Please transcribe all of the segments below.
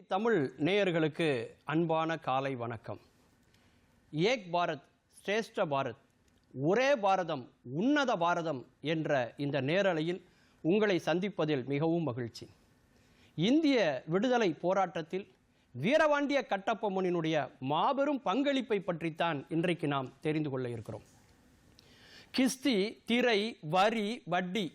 தமிழ் நேயர்களுக்கு அன்பான காலை வணக்கம். ஏக் பாரத் ஸ்ரேஷ்ட பாரத், ஒரே பாரதம் உன்னத பாரதம் என்ற இந்த நேரலையில் உங்களை சந்திப்பதில் மிகவும் மகிழ்ச்சி. இந்திய விடுதலை போராட்டத்தில் வீரபாண்டிய கட்டபொம்மனினுடைய மாபெரும் பங்களிப்பை பற்றித்தான் இன்றைக்கு நாம் தெரிந்து கொள்ள இருக்கிறோம். கிஸ்தி, திரை, வரி, வட்டி,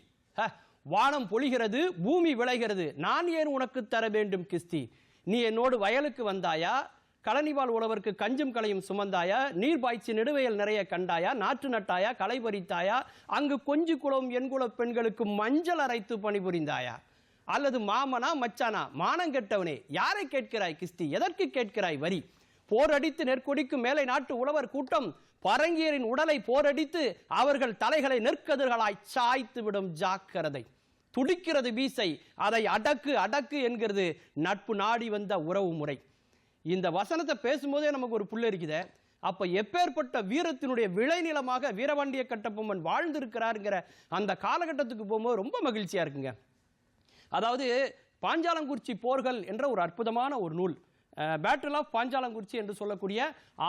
வானம் பொழிகிறது, பூமி விளைகிறது, நான் ஏன் உனக்கு தர வேண்டும் கிஸ்தி? நீ என்னோடு வயலுக்கு வந்தாயா? கழனிவாள் உழவருக்கு கஞ்சும் களையும் சுமந்தாயா? நீர் பாய்ச்சி நெடுவயல் நிறைய கண்டாயா? நாற்று நட்டாயா? களை பறித்தாயா? அங்கு கொஞ்சு குளம் எண்குல பெண்களுக்கு மஞ்சள் அரைத்து பணிபுரிந்தாயா? அல்லது மாமனா மச்சானா? மானங்கெட்டவனே, யாரை கேட்கிறாய் கிஸ்தி? எதற்கு கேட்கிறாய் வரி? போரடித்து நெற்கொடிக்கு மேலை நாட்டு உழவர் கூட்டம் பரங்கியரின் உடலை போரடித்து அவர்கள் தலைகளை நெற்கதிர்களாய் சாய்த்து விடும். ஜாக்கிரதை, துடிக்கிறது வீசை, அதை அடக்கு அடக்கு என்கிறது நட்பு நாடி வந்த உறவு முறை. இந்த வசனத்தை பேசும்போதே நமக்கு ஒரு புல்லரிக்குதே. அப்ப எப்பேற்பட்ட வீரத்தினுடைய விளைநிலமாக வீரபாண்டிய கட்டபொம்மன் வாழ்ந்திருக்கிறாருங்கிற அந்த காலகட்டத்துக்கு போகும்போது ரொம்ப மகிழ்ச்சியா இருக்குங்க. அதாவது பாஞ்சாலங்குறிச்சி போர்கள் என்ற ஒரு அற்புதமான ஒரு நூல், பேட்டில் ஆஃப் பாஞ்சாலங்குறிச்சி என்று சொல்லக்கூடிய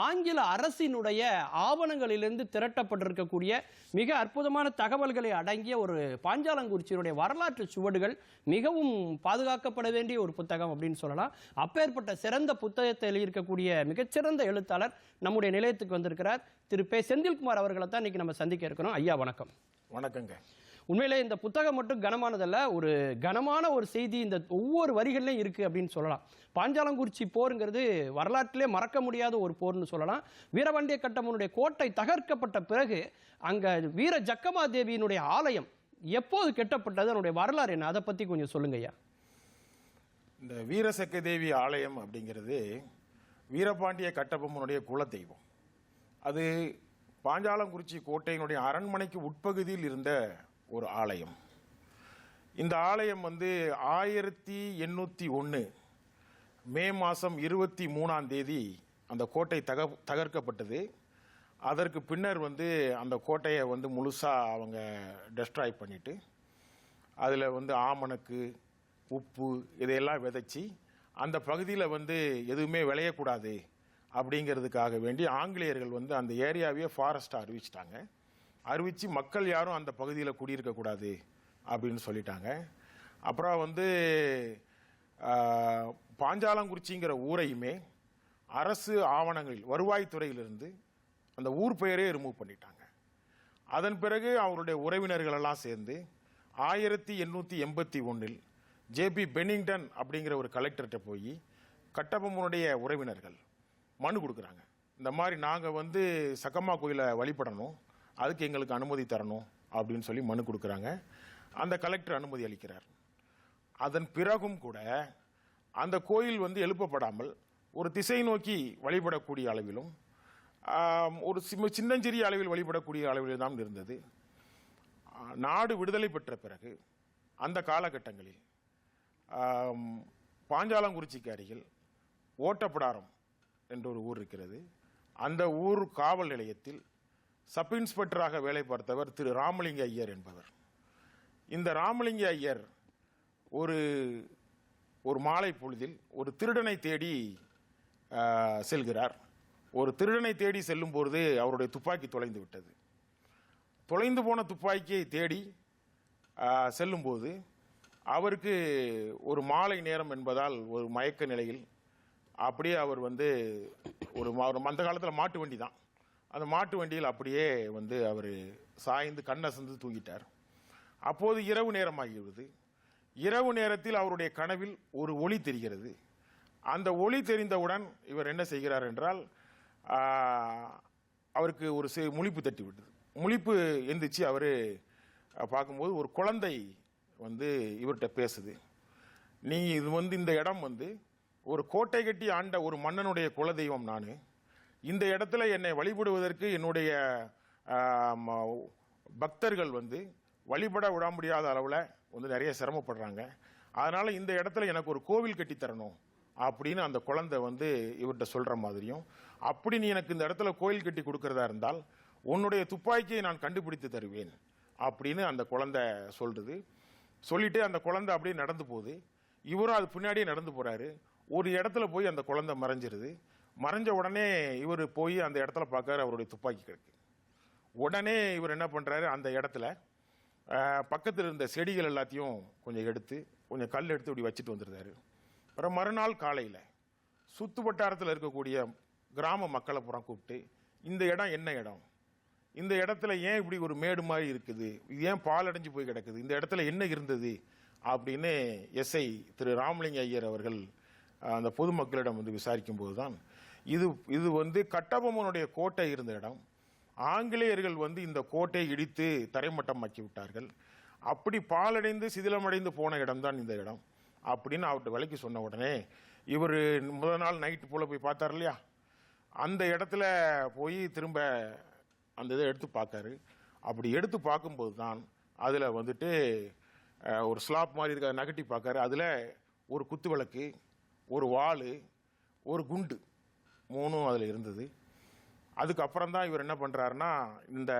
ஆங்கில அரசினுடைய ஆவணங்களிலிருந்து திரட்டப்பட்டிருக்கக்கூடிய மிக அற்புதமான தகவல்களை அடங்கிய ஒரு பாஞ்சாலங்குறிச்சியினுடைய வரலாற்று சுவடுகள் மிகவும் பாதுகாக்கப்பட வேண்டிய ஒரு புத்தகம் அப்படின்னு சொல்லலாம். அப்பேற்பட்ட சிறந்த புத்தகத்தை எழுதியிருக்கக்கூடிய மிகச்சிறந்த எழுத்தாளர் நம்முடைய நிலையத்துக்கு வந்திருக்கிறார். திரு பே. செந்தில்குமார் அவர்களை தான் இன்னைக்கு நம்ம சந்திக்க இருக்கிறோம். ஐயா வணக்கம். வணக்கங்க. உண்மையிலே இந்த புத்தகம் மட்டும் கனமானதல்ல, ஒரு கனமான ஒரு செய்தி இந்த ஒவ்வொரு வரிகள்லையும் இருக்கு அப்படின்னு சொல்லலாம். பாஞ்சாலங்குறிச்சி போருங்கிறது வரலாற்றிலே மறக்க முடியாத ஒரு போர்னு சொல்லலாம். வீரபாண்டிய கட்டபொம்மனுடைய கோட்டை தகர்க்கப்பட்ட பிறகு அங்க வீர ஜக்கமா தேவியினுடைய ஆலயம் எப்போது கெட்டப்பட்டது, அதனுடைய வரலாறு என்ன, அதை பத்தி கொஞ்சம் சொல்லுங்க ஐயா. இந்த வீரசக்க தேவி ஆலயம் அப்படிங்கிறது வீரபாண்டிய கட்டபொம்மனுடைய குலதெய்வம். அது பாஞ்சாலங்குறிச்சி கோட்டையினுடைய அரண்மனைக்கு உட்பகுதியில் இருந்த ஒரு ஆலயம். இந்த ஆலயம் 1801 மே மாதம் 23ஆம் தேதி அந்த கோட்டை தகர்க்கப்பட்டது. அதற்கு பின்னர் அந்த கோட்டையை முழுசாக அவங்க டெஸ்ட்ராய் பண்ணிட்டு அதில் ஆமணக்கு, உப்பு இதையெல்லாம் விதைச்சி அந்த பகுதியில் எதுவுமே விளையக்கூடாது அப்படிங்கிறதுக்காக வேண்டி ஆங்கிலேயர்கள் அந்த ஏரியாவையே ஃபாரஸ்ட்டாக அறிவிச்சிட்டாங்க. அறிவித்து மக்கள் யாரும் அந்த பகுதியில் குடியிருக்கக்கூடாது அப்படின்னு சொல்லிட்டாங்க. அப்புறம் பாஞ்சாலங்குறிச்சிங்கிற ஊரையுமே அரசு ஆவணங்களில் வருவாய்த்துறையிலிருந்து அந்த ஊர் பெயரே ரிமூவ் பண்ணிட்டாங்க. அதன் பிறகு அவருடைய உறவினர்களெல்லாம் சேர்ந்து 1881 ஜேபி பென்னிங்டன் அப்படிங்கிற ஒரு கலெக்டர்கிட்ட போய் கட்டபொம்மனுடைய உறவினர்கள் மனு கொடுக்குறாங்க. இந்த மாதிரி நாங்கள் சக்கம்மா கோயிலை வழிபடணும், அதுக்கு எங்களுக்கு அனுமதி தரணும் அப்படின்னு சொல்லி மனு கொடுக்குறாங்க. அந்த கலெக்டர் அனுமதி அளிக்கிறார். அதன் பிறகும் கூட அந்த கோயில் எழுப்பப்படாமல் ஒரு திசை நோக்கி வழிபடக்கூடிய அளவிலும் ஒரு சின்னஞ்சிறிய அளவில் வழிபடக்கூடிய அளவில் தான் இருந்தது. நாடு விடுதலை பெற்ற பிறகு அந்த காலகட்டங்களில் பாஞ்சாலங்குறிச்சிக்கு அருகில் ஓட்டப்பிடாரம் என்ற ஒரு ஊர் இருக்கிறது. அந்த ஊர் காவல் நிலையத்தில் சப் இன்ஸ்பெக்டராக வேலை பார்த்தவர் திரு ராமலிங்க ஐயர் என்பவர். இந்த ராமலிங்க ஐயர் ஒரு மாலை பொழுதில் ஒரு திருடனை தேடி செல்கிறார். ஒரு திருடனை தேடி செல்லும் பொழுது அவருடைய துப்பாக்கி தொலைந்து விட்டது. தொலைந்து போன துப்பாக்கியை தேடி செல்லும்போது அவருக்கு ஒரு மாலை நேரம் என்பதால் ஒரு மயக்க நிலையில் அப்படியே அவர் ஒரு அந்த காலத்தில் மாட்டு வண்டி தான், அந்த மாட்டு வண்டியில் அப்படியே அவர் சாய்ந்து கண்ணசந்து தூங்கிட்டார். அப்போது இரவு நேரமாகிவிடுது. இரவு நேரத்தில் அவருடைய கனவில் ஒரு ஒளி தெரிகிறது. அந்த ஒளி தெரிந்தவுடன் இவர் என்ன செய்கிறார் என்றால் அவருக்கு ஒரு முழிப்பு தட்டி விட்டது. முழிப்பு எந்திரிச்சு அவர் பார்க்கும்போது ஒரு குழந்தை இவர்கிட்ட பேசுது. நீ இது இந்த இடம் ஒரு கோட்டை கட்டி ஆண்ட ஒரு மன்னனுடைய குலதெய்வம் நான். இந்த இடத்துல என்னை வழிபடுவதற்கு என்னுடைய பக்தர்கள் வழிபட விட முடியாத அளவில் நிறைய சிரமப்படுறாங்க. அதனால இந்த இடத்துல எனக்கு ஒரு கோவில் கட்டி தரணும் அப்படின்னு அந்த குழந்தை இவர்கிட்ட சொல்ற மாதிரியும், அப்படி நீ எனக்கு இந்த இடத்துல கோயில் கட்டி கொடுக்கறதா இருந்தால் உன்னுடைய துப்பாக்கியை நான் கண்டுபிடித்து தருவேன் அப்படின்னு அந்த குழந்தை சொல்றது. சொல்லிட்டு அந்த குழந்தை அப்படியே நடந்து போகுது. இவரும் அது பின்னாடியே நடந்து போறாரு. ஒரு இடத்துல போய் அந்த குழந்தை மறைஞ்சிருது. மறைஞ்ச உடனே இவர் போய் அந்த இடத்துல பார்க்காரு, அவருடைய துப்பாக்கி கிடக்கு. உடனே இவர் என்ன பண்றாரு, அந்த இடத்துல பக்கத்தில் இருந்த செடிகள் எல்லாத்தையும் கொஞ்சம் எடுத்து கொஞ்சம் கல் எடுத்து இப்படி வச்சுட்டு வந்துருந்தாரு. அப்புறம் மறுநாள் காலையில் சுத்து வட்டாரத்தில் இருக்கக்கூடிய கிராம மக்களை புறம் கூப்பிட்டு, இந்த இடம் என்ன இடம், இந்த இடத்துல ஏன் இப்படி ஒரு மேடு மாதிரி இருக்குது, இது ஏன் பால் அடைஞ்சு போய் கிடக்குது, இந்த இடத்துல என்ன இருந்தது அப்படின்னு எஸ்ஐ திரு ராமலிங்க ஐயர் அவர்கள் அந்த பொதுமக்களிடம் வந்து விசாரிக்கும் போதுதான் இது வந்து கட்டபொம்மனுடைய கோட்டை இருந்த இடம். ஆங்கிலேயர்கள் வந்து இந்த கோட்டையை இடித்து தரைமட்டமாக்கி விட்டார்கள். அப்படி பாலடைந்து சிதிலமடைந்து போன இடம்தான் இந்த இடம் அப்படின்னு அவர்கிட்ட விலைக்கு சொன்ன உடனே இவர் முதல் நாள் நைட்டு போல போய் பார்த்தார் இல்லையா, அந்த இடத்துல போய் திரும்ப அந்த இதை எடுத்து பார்க்காரு. அப்படி எடுத்து பார்க்கும்போது தான் அதில் வந்துட்டு ஒரு ஸ்லாப் மாதிரி இருக்க நகட்டி பார்க்காரு. அதில் ஒரு குத்து விளக்கு, ஒரு வாள், ஒரு குண்டு, 3 அதில் இருந்தது. அதுக்கப்புறம் தான் இவர் என்ன பண்றாருன்னா, இந்த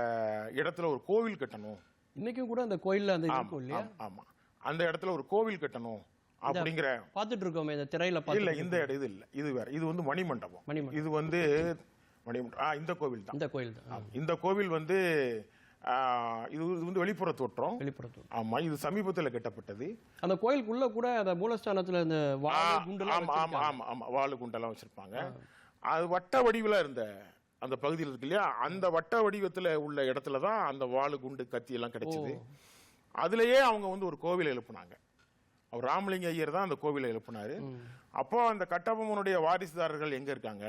இடத்துல ஒரு கோவில் கட்டணும். இன்னைக்கும் கூட அந்த கோயில்ல அந்த இருக்கும் இல்லையா? ஆமா, அந்த இடத்துல ஒரு கோவில் கட்டணும் அப்படிங்கிற பார்த்துட்டு இருக்கோமே இந்த திரையில. இல்ல, இந்த இடம் இது இல்ல, இது வேற. இது வந்து மணிமண்டபம். இது வந்து மணிமண்டபம். இந்த கோவில் தான். இந்த கோயில் தான். இந்த கோவில் வந்து இது வந்து வெளிப்புற தோற்றம். ஆமா, இது சமீபத்தில் கட்டப்பட்டது. அந்த கோயிலுக்குள்ள கூட அந்த மூலஸ்தானத்துல இந்த வாளு குண்டெல்லாம் வாளு குண்டெல்லாம் வச்சிருப்பாங்க. அது வட்ட வடிவில் இருந்த அந்த பகுதியில் இருக்கு இல்லையா, அந்த வட்ட வடிவத்தில் உள்ள இடத்துல தான் அந்த வாளு குண்டு கத்தி எல்லாம் கிடைச்சது. அதுலயே அவங்க வந்து ஒரு கோவில் எழுப்புனாங்க. அவர் ராமலிங்க ஐயர் தான் அந்த கோவிலை எழுப்பினாரு. அப்போ அந்த கட்டபொம்மனுடைய வாரிசுதாரர்கள் எங்க இருக்காங்க,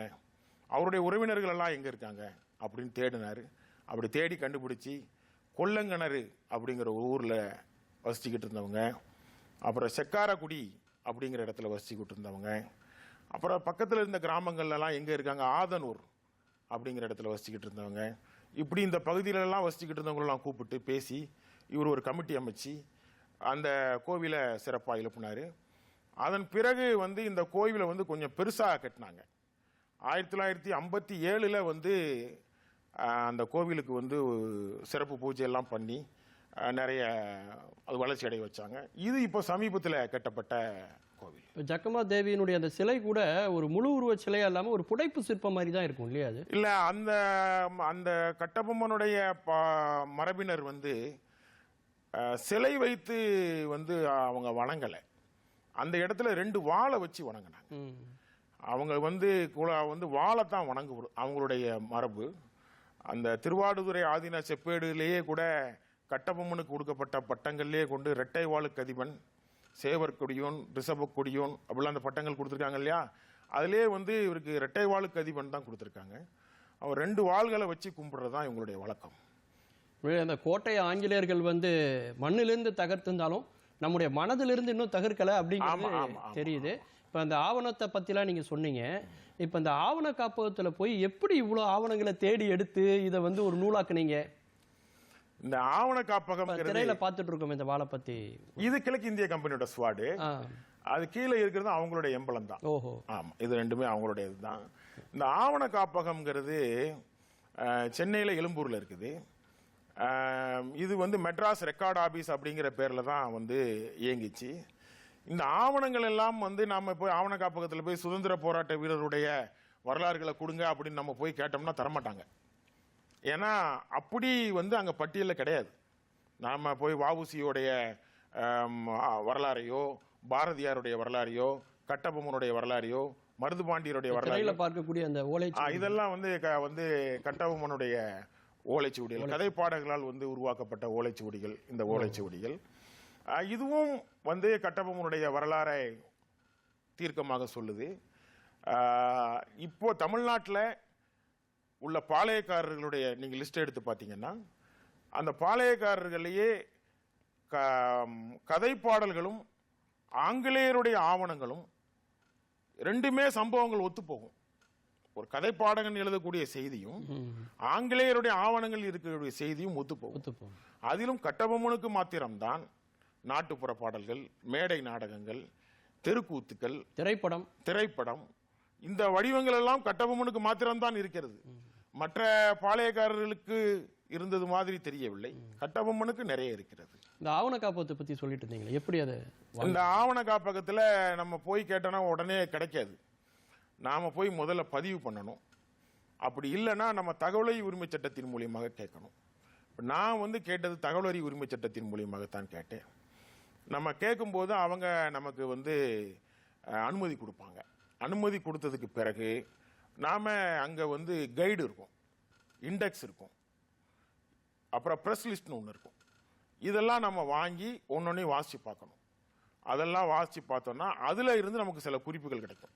அவருடைய உறவினர்கள் எல்லாம் எங்க இருக்காங்க அப்படின்னு தேடினாரு. அப்படி தேடி கண்டுபிடிச்சி கொல்லங்கிணறு அப்படிங்கிற ஊர்ல வசிச்சுக்கிட்டு இருந்தவங்க, அப்புறம் செக்காரக்குடி அப்படிங்கிற இடத்துல வசிச்சுக்கிட்டு இருந்தவங்க, அப்புறம் பக்கத்தில் இருந்த கிராமங்கள்லாம் எங்க இருக்காங்க, ஆதனூர் அப்படிங்கிற இடத்துல வசிச்சுக்கிட்டு இருந்தவங்க, இப்படி இந்த பகுதியிலெல்லாம் வசிச்சுக்கிட்டு இருந்தவங்களெல்லாம் கூப்பிட்டு பேசி இவர் ஒரு கமிட்டி அமைச்சு அந்த கோவிலை சிறப்பாக எழுப்பினார். அதன் பிறகு வந்து இந்த கோவிலை வந்து கொஞ்சம் பெருசாக கட்டினாங்க. 1957 வந்து அந்த கோவிலுக்கு வந்து சிறப்பு பூஜை எல்லாம் பண்ணி நிறைய அது வளர்ச்சி அடைய வச்சாங்க. இது இப்போ சமீபத்தில் கட்டப்பட்ட கோவில். ஜக்கம்மா தேவியினுடைய அந்த சிலை கூட ஒரு முழு உருவ சிலையா இல்லாம ஒரு புடைப்பு சிற்பம் மாதிரி தான் இருக்கும் இல்லையா? அது இல்ல, அந்த அந்த கட்டபொம்மனுடைய மரபினர் வந்து சிலை வைத்து வந்து அவங்க வணங்கலை. அந்த இடத்துல 2 வாளை வச்சு வணங்கினாங்க. அவங்க வந்து வாழைத்தான் வணங்கு அவங்களுடைய மரபு. அந்த திருவாடுதுறை ஆதீன செப்பேடுலேயே கூட கட்டபொம்மனுக்கு கொடுக்கப்பட்ட பட்டங்கள்லேயே கொண்டு இரட்டை வாளுக்கு அதிபன், சேவர் கொடியோன், ரிஷப கொடியோன் அப்படிலாம் அந்த பட்டங்கள் கொடுத்துருக்காங்க இல்லையா, அதுலேயே வந்து இவருக்கு இரட்டை வாளுக்கு அதிபன் தான் கொடுத்துருக்காங்க. அவர் 2 வாள்களை வச்சு கும்பிடுறது தான் இவங்களுடைய வழக்கம். அந்த கோட்டையை ஆங்கிலேயர்கள் வந்து மண்ணிலிருந்து தகர்த்திருந்தாலும் நம்முடைய மனதிலிருந்து இன்னும் தகர்க்கலை அப்படிங்கிறது தெரியுது. இப்போ அந்த ஆவணத்தை பற்றிலாம் நீங்கள் சொன்னீங்க. இப்போ இந்த ஆவண காப்பகத்தில் போய் எப்படி இவ்வளோ ஆவணங்களை தேடி எடுத்து இதை வந்து ஒரு நூலாக்குனீங்க? இந்த ஆவண காப்பகம் திரையில பார்த்துட்டு இருக்கோம் இந்த வாழை பற்றி. இது கிழக்கு இந்திய கம்பெனியோட ஸ்வாடு. அது கீழே இருக்கிறது அவங்களுடைய எம்பளம் தான். ஓஹோ, ஆமாம், இது 2மே அவங்களுடைய இதுதான். இந்த ஆவண காப்பகம்ங்கிறது சென்னையில் எழும்பூரில் இருக்குது. இது வந்து மெட்ராஸ் ரெக்கார்ட் ஆபீஸ் அப்படிங்கிற பேரில் தான் வந்து இயங்கிச்சு. இந்த ஆவணங்கள் எல்லாம் வந்து நம்ம போய் ஆவண காப்பகத்தில் போய் சுதந்திர போராட்ட வீரருடைய வரலாறுகளை கொடுங்க அப்படின்னு நம்ம போய் கேட்டோம்னா தரமாட்டாங்க. ஏன்னா அப்படி வந்து அங்கே பட்டியலில் கிடையாது. நாம் போய் வஉசியோடைய வரலாறையோ, பாரதியாருடைய வரலாறையோ, கட்டபொம்மனுடைய வரலாறையோ, மருதுபாண்டியருடைய வரலாறு பார்க்கக்கூடிய அந்த இதெல்லாம் வந்து கட்டபொம்மனுடைய ஓலைச்சுவடிகள், கதைப்பாடல்களால் வந்து உருவாக்கப்பட்ட ஓலைச்சுவடிகள். இந்த ஓலைச்சுவடிகள் இதுவும் வந்து கட்டபொம்மனுடைய வரலாறை தீர்க்கமாக சொல்லுது. இப்போ தமிழ்நாட்டில் உள்ள பாளையக்காரர்களுடைய நீங்கள் லிஸ்ட் எடுத்து பார்த்தீங்கன்னா, அந்த பாளையக்காரர்களையே கதைப்பாடல்களும் ஆங்கிலேயருடைய ஆவணங்களும் 2மே சம்பவங்கள் ஒத்துப்போகும். ஒரு கதைப்பாடகன் எழுதக்கூடிய செய்தியும் ஆங்கிலேயருடைய ஆவணங்கள் இருக்கக்கூடிய செய்தியும் ஒத்துப்போகும். அதிலும் கட்டபொம்மனுக்கு மாத்திரம்தான் நாட்டுப்புற பாடல்கள், மேடை நாடகங்கள், தெருக்கூத்துக்கள், திரைப்படம் இந்த வடிவங்கள் எல்லாம் கட்டபொம்மனுக்கு மாத்திரம்தான் இருக்கிறது. மற்ற பாளையக்காரர்களுக்கு இருந்தது மாதிரி தெரியவில்லை. கட்டபொம்மனுக்கு நிறைய இருக்கிறது. இந்த ஆவண காப்பகத்தை பத்தி சொல்லிட்டு இருந்தீங்களே, எப்படி அது? இந்த ஆவண காப்பகத்துல நம்ம போய் கேட்டோம்னா உடனே கிடைக்காது. நாம போய் முதல்ல பதிவு பண்ணணும். அப்படி இல்லைன்னா நம்ம தகவல் உரிமை சட்டத்தின் மூலியமாக கேட்கணும். நான் வந்து கேட்டது தகவல் உரிமை சட்டத்தின் மூலியமாகத்தான் கேட்டேன். நம்ம கேட்கும்போது அவங்க நமக்கு வந்து அனுமதி கொடுப்பாங்க. அனுமதி கொடுத்ததுக்கு பிறகு நாம அங்க வந்து கைடு இருக்கும், இண்டெக்ஸ் இருக்கும், அப்புறம் ப்ரெஸ் லிஸ்ட்னு ஒன்று இருக்கும். இதெல்லாம் நம்ம வாங்கி ஒன்னொன்னையும் வாசிச்சு பார்க்கணும். அதெல்லாம் வாசிச்சு பார்த்தோம்னா அதுல இருந்து நமக்கு சில குறிப்புகள் கிடைக்கும்.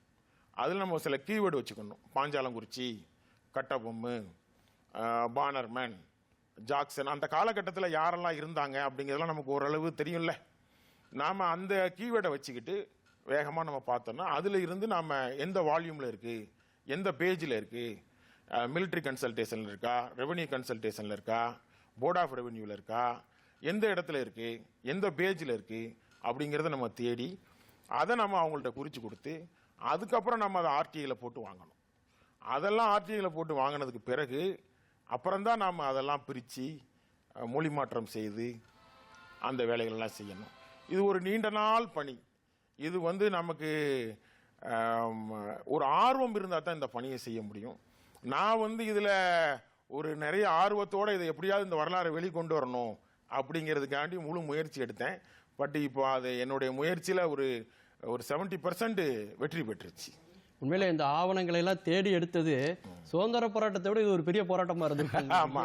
அதில் நம்ம சில கீவேர்டு வச்சுக்கணும். பாஞ்சாலங்குறிச்சி, கட்டபொம்மு, பானர்மேன், ஜாக்சன், அந்த காலகட்டத்தில் யாரெல்லாம் இருந்தாங்க அப்படிங்கிறதெல்லாம் நமக்கு ஓரளவு தெரியும்ல. நாம் அந்த கீவேர்டை வச்சுக்கிட்டு வேகமாக நம்ம பார்த்தோம்னா அதில் இருந்து நாம் எந்த வால்யூமில் இருக்குது, எந்த பேஜில் இருக்குது, மிலிட்ரி கன்சல்டேஷனில் இருக்கா, ரெவென்யூ கன்சல்டேஷனில் இருக்கா, போர்ட் ஆஃப் ரெவென்யூவில் இருக்கா, எந்த இடத்துல இருக்குது, எந்த பேஜில் இருக்குது அப்படிங்கிறத நம்ம தேடி அதை நம்ம அவங்கள்ட்ட குறித்து கொடுத்து அதுக்கப்புறம் நம்ம அதை ஆர்டிஐயில் போட்டு வாங்கணும். அதெல்லாம் ஆர்டிஐயில் போட்டு வாங்கினதுக்கு பிறகு அப்புறம்தான் நாம் அதெல்லாம் பிரித்து மொழி மாற்றம் செய்து அந்த வேலைகளெல்லாம் செய்யணும். இது ஒரு நீண்ட நாள் பணி. இது வந்து நமக்கு ஒரு ஆர்வம் இருந்தால் தான் இந்த பணியை செய்ய முடியும். நான் வந்து இதில் ஒரு நிறைய ஆர்வத்தோடு இதை எப்படியாவது இந்த வரலாறை வெளிக்கொண்டு வரணும் அப்படிங்கிறதுக்காண்டி முழு முயற்சி எடுத்தேன். பட் இப்போ அது என்னுடைய முயற்சியில் ஒரு 70% வெற்றி பெற்றுச்சு. உண்மையில இந்த ஆவணங்களை எல்லாம் தேடி எடுத்தது சுதந்திர போராட்டத்தை விட இது ஒரு பெரிய போராட்டமா இருந்திருக்காங்க.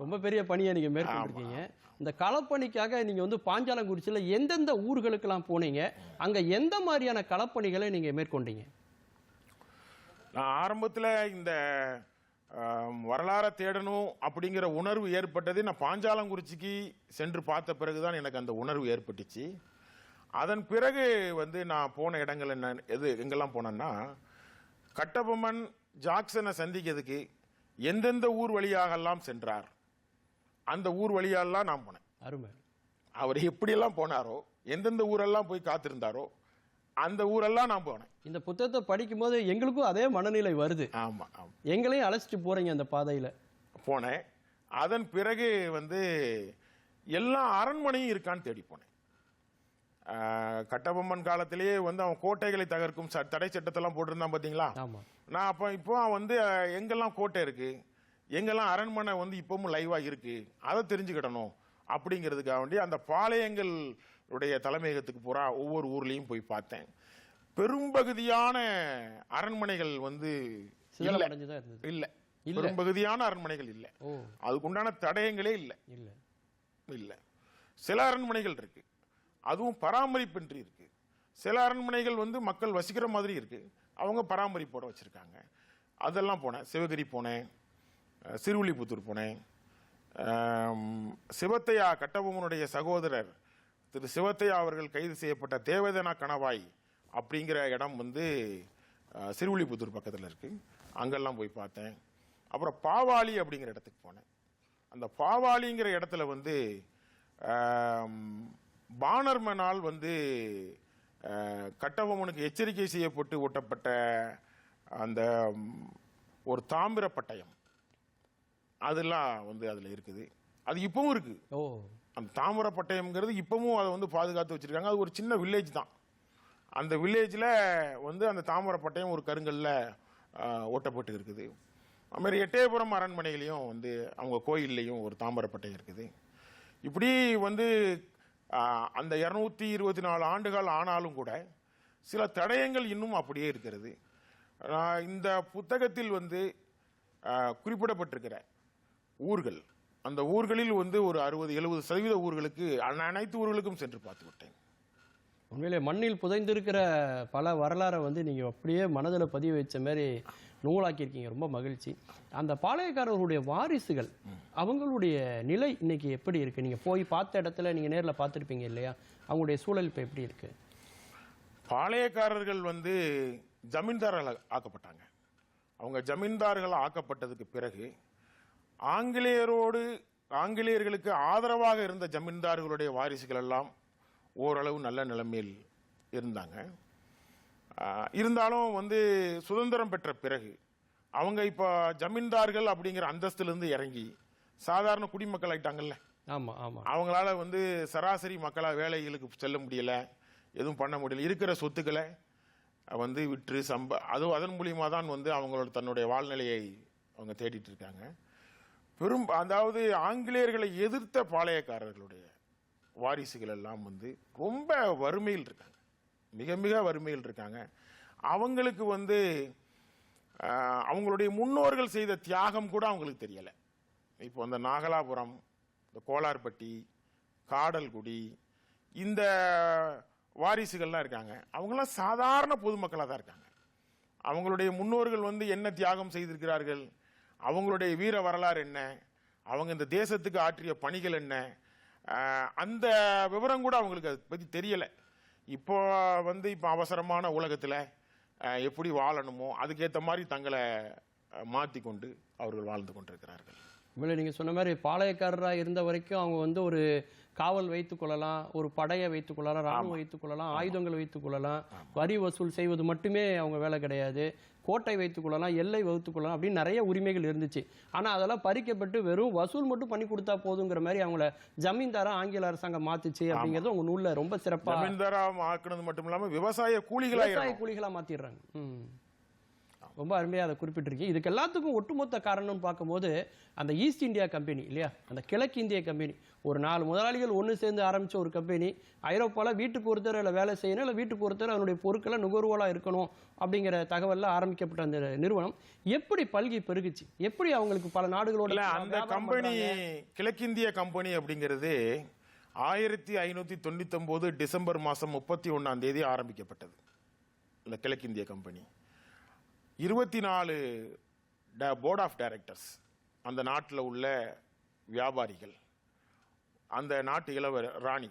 ரொம்ப பெரிய பணியை நீங்க மேற்கொண்டிருக்கீங்க. இந்த களப்பணிக்காக நீங்க வந்து பாஞ்சாலங்குறிச்சியில எந்தெந்த ஊர்களுக்கெல்லாம் போனீங்க, அங்க எந்த மாதிரியான களப்பணிகளை நீங்க மேற்கொண்டீங்க? நான் ஆரம்பத்தில் இந்த வரலாறை தேடணும் அப்படிங்கிற உணர்வு ஏற்பட்டது நான் பாஞ்சாலங்குறிச்சிக்கு சென்று பார்த்த பிறகுதான் எனக்கு அந்த உணர்வு ஏற்பட்டுச்சு. அதன் பிறகு வந்து நான் போன இடங்கள் எங்கெல்லாம் போனேன்னா, கட்டபொம்மன் ஜாக்சனை சந்திக்கிறதுக்கு எந்தெந்த ஊர் வழியாகலாம் சென்றார் அந்த ஊர் வழியாலாம் நான் போனேன். அருமை. அவர் எப்படியெல்லாம் போனாரோ, எந்தெந்த ஊரெல்லாம் போய் காத்திருந்தாரோ அந்த ஊரெல்லாம் நான் போனேன். இந்த புத்தகத்தை படிக்கும் போது எங்களுக்கும் அதே மனநிலை வருது. ஆமா ஆமா, எங்களையும் அழைச்சிட்டு போறீங்க அந்த பாதையில. போனேன். அதன் பிறகு வந்து எல்லா அரண்மனையும் இருக்கான்னு தேடி போனேன். கட்டபொம்மன் காலத்திலேயே வந்து அவன் கோட்டைகளை தகர்க்கும் தடை சட்டத்தெல்லாம் போட்டிருந்தான் பாத்தீங்களா. நான் இப்போ வந்து எங்கெல்லாம் கோட்டை இருக்கு, எங்கெல்லாம் அரண்மனை வந்து இப்பவும் லைவா இருக்கு, அதை தெரிஞ்சுக்கிடணும் அப்படிங்கிறதுக்காக வேண்டி அந்த பாளையங்களுடைய தலைமையகத்துக்கு பூரா ஒவ்வொரு ஊர்லயும் போய் பார்த்தேன். பெரும்பகுதியான அரண்மனைகள் வந்து இல்ல, பெரும்பகுதியான அரண்மனைகள் இல்ல, அதுக்குண்டான தடயங்களே இல்ல. இல்ல, சில அரண்மனைகள் இருக்கு, அதுவும் பராமரிப்பின்றி இருக்கு. சில அரண்மனைகள் வந்து மக்கள் வசிக்கிற மாதிரி இருக்கு, அவங்க பராமரிப்போட வச்சிருக்காங்க. அதெல்லாம் போனேன். சிவகிரி போனேன், சிறுவில்லிபுத்தூர் போனேன். சிவத்தையா, கட்டபொம்மனுடைய சகோதரர் திரு சிவத்தையா அவர்கள் கைது செய்யப்பட்ட தேவதனா கணவாய் அப்படிங்கிற இடம் வந்து சிறுவில்லிபுத்தூர் பக்கத்தில் இருக்கு, அங்கெல்லாம் போய் பார்த்தேன். அப்புறம் பாவாளி அப்படிங்கிற இடத்துக்கு போனேன். அந்த பாவாளிங்கிற இடத்துல வந்து பானர்மனால் வந்து கட்டபொம்மனுக்கு எச்சரிக்கை செய்யப்பட்டு ஒட்டப்பட்ட அந்த ஒரு தாமிர பட்டயம் அதெல்லாம் வந்து அதுல இருக்குது. அது இப்பவும் இருக்கு. அந்த தாமிர பட்டயம்ங்கிறது இப்பவும் அதை வந்து பாதுகாத்து வச்சிருக்காங்க. அது ஒரு சின்ன வில்லேஜ் தான். அந்த வில்லேஜில் வந்து அந்த தாமிர பட்டயம் ஒரு கருங்கல்ல ஒட்டப்பட்டு இருக்குது. அதுமாதிரி எட்டயபுரம் அரண்மனையிலையும் வந்து அவங்க கோயில்லையும் ஒரு தாமிர பட்டயம் இருக்குது. இப்படி வந்து அந்த 224 ஆண்டுகள் ஆனாலும் கூட சில தடயங்கள் இன்னும் அப்படியே இருக்கிறது. இந்த புத்தகத்தில் வந்து குறிப்பிடப்பட்டிருக்கிற ஊர்கள், அந்த ஊர்களில் வந்து ஒரு 60-70% ஊர்களுக்கு, அனைத்து ஊர்களுக்கும் சென்று பார்த்து விட்டேன். உண்மையிலே மண்ணில் புதைந்திருக்கிற பல வரலாறை வந்து நீங்க அப்படியே மனதில் பதிவு வச்ச மாதிரி நூலாக்கியிருக்கீங்க. ரொம்ப மகிழ்ச்சி. அந்த பாளையக்காரர்களுடைய வாரிசுகள், அவங்களுடைய நிலை இன்னைக்கு எப்படி இருக்கு? நீங்க போய் பார்த்த இடத்துல நீங்க நேரில் பார்த்துருப்பீங்க இல்லையா, அவங்களுடைய சூழல் இப்போ எப்படி இருக்கு? பாளையக்காரர்கள் வந்து ஜமீன்தார்கள் ஆக்கப்பட்டாங்க. அவங்க ஜமீன்தார்கள் ஆக்கப்பட்டதுக்கு பிறகு ஆங்கிலேயர்களுக்கு ஆதரவாக இருந்த ஜமீன்தார்களுடைய வாரிசுகள் எல்லாம் ஓரளவு நல்ல நிலைமையில் இருந்தாங்க. இருந்தாலும் வந்து சுதந்திரம் பெற்ற பிறகு அவங்க இப்போ ஜமீன்தார்கள் அப்படிங்கிற அந்தஸ்திலிருந்து இறங்கி சாதாரண குடிமக்கள் ஆயிட்டாங்கல்ல. ஆமா ஆமா. அவங்களால வந்து சராசரி மக்களா வேலைகளுக்கு செல்ல முடியல, எதுவும் பண்ண முடியல. இருக்கிற சொத்துக்களை வந்து விற்று அதுவும் அதன் மூலியமா தான் வந்து அவங்களோட தன்னுடைய வாழ்நிலையை அவங்க தேடிட்டு இருக்காங்க. அதாவது ஆங்கிலேயர்களை எதிர்த்த பாளையக்காரர்களுடைய வாரிசுகள் எல்லாம் வந்து ரொம்ப வறுமையில் இருக்காங்க, மிக மிக வறுமையில் இருக்காங்க. அவங்களுக்கு வந்து அவங்களுடைய முன்னோர்கள் செய்த தியாகம் கூட அவங்களுக்கு தெரியல. இப்போ இந்த நாகலாபுரம், இந்த கோலார்பட்டி, காடல்குடி, இந்த வாரிசுகள்லாம் இருக்காங்க. அவங்களாம் சாதாரண பொதுமக்களாக தான் இருக்காங்க. அவங்களுடைய முன்னோர்கள் வந்து என்ன தியாகம் செய்திருக்கிறார்கள், அவங்களுடைய வீர வரலாறு என்ன, அவங்க இந்த தேசத்துக்கு ஆற்றிய பணிகள் என்ன, அந்த விவரம் கூட அவங்களுக்கு அதை பற்றி தெரியலை. இப்போ வந்து இப்போ அவசரமான உலகத்தில் எப்படி வாழணுமோ அதுக்கேற்ற மாதிரி தங்களை மாற்றி கொண்டு அவர்கள் வாழ்ந்து கொண்டிருக்கிறார்கள். இல்லை, நீங்கள் சொன்ன மாதிரி பாளையக்காரராக இருந்த வரைக்கும் அவங்க வந்து ஒரு காவல் வைத்துக் கொள்ளலாம், ஒரு படையை வைத்துக் கொள்ளலாம், ராணுவம் வைத்துக் கொள்ளலாம், ஆயுதங்கள் வைத்துக் கொள்ளலாம், வரி வசூல் செய்வது மட்டுமே அவங்க வேலை கிடையாது, கோட்டை வைத்துக் கொள்ளலாம், எல்லை வகுத்துக் கொள்ளலாம் அப்படின்னு நிறைய உரிமைகள் இருந்துச்சு. ஆனால் அதெல்லாம் பறிக்கப்பட்டு வெறும் வசூல் மட்டும் பண்ணி கொடுத்தா போதுங்கிற மாதிரி அவங்கள ஜமீன்தாரா ஆங்கில அரசாங்கம் மாத்துச்சு அப்படிங்கிறது உங்க நூல்ல ரொம்ப சிறப்பா. ஜமீன்தாரா ஆக்குனது மட்டும் இல்லாமல் விவசாய கூலிகளா மாத்திடுறாங்க. ரொம்ப அருமையாக அதை குறிப்பிட்டிருக்கீங்க. இதுக்கு எல்லாத்துக்கும் ஒட்டுமொத்த காரணம்னு பார்க்கும்போது அந்த ஈஸ்ட் இந்தியா கம்பெனி இல்லையா, அந்த கிழக்கு இந்திய கம்பெனி, ஒரு 4 முதலாளிகள் ஒன்று சேர்ந்து ஆரம்பித்த ஒரு கம்பெனி, ஐரோப்பாவில் வீட்டுக்கு ஒருத்தர் இல்லை வேலை செய்யணும், இல்லை வீட்டுக்கு ஒருத்தர் அதனுடைய பொருட்களை நுகர்வோலாக இருக்கணும் அப்படிங்கிற தகவலில் ஆரம்பிக்கப்பட்ட அந்த நிறுவனம் எப்படி பல்கி பெருகுச்சு, எப்படி அவங்களுக்கு பல நாடுகளோட அந்த கம்பெனி கிழக்கிந்திய கம்பெனி அப்படிங்கிறது 1599 டிசம்பர் மாதம் 31ஆம் தேதி ஆரம்பிக்கப்பட்டது. இந்த கிழக்கிந்திய கம்பெனி 24 போர்ட் ஆஃப் டைரக்டர்ஸ், அந்த நாட்டில் உள்ள வியாபாரிகள், அந்த நாட்டு இளவர ராணி,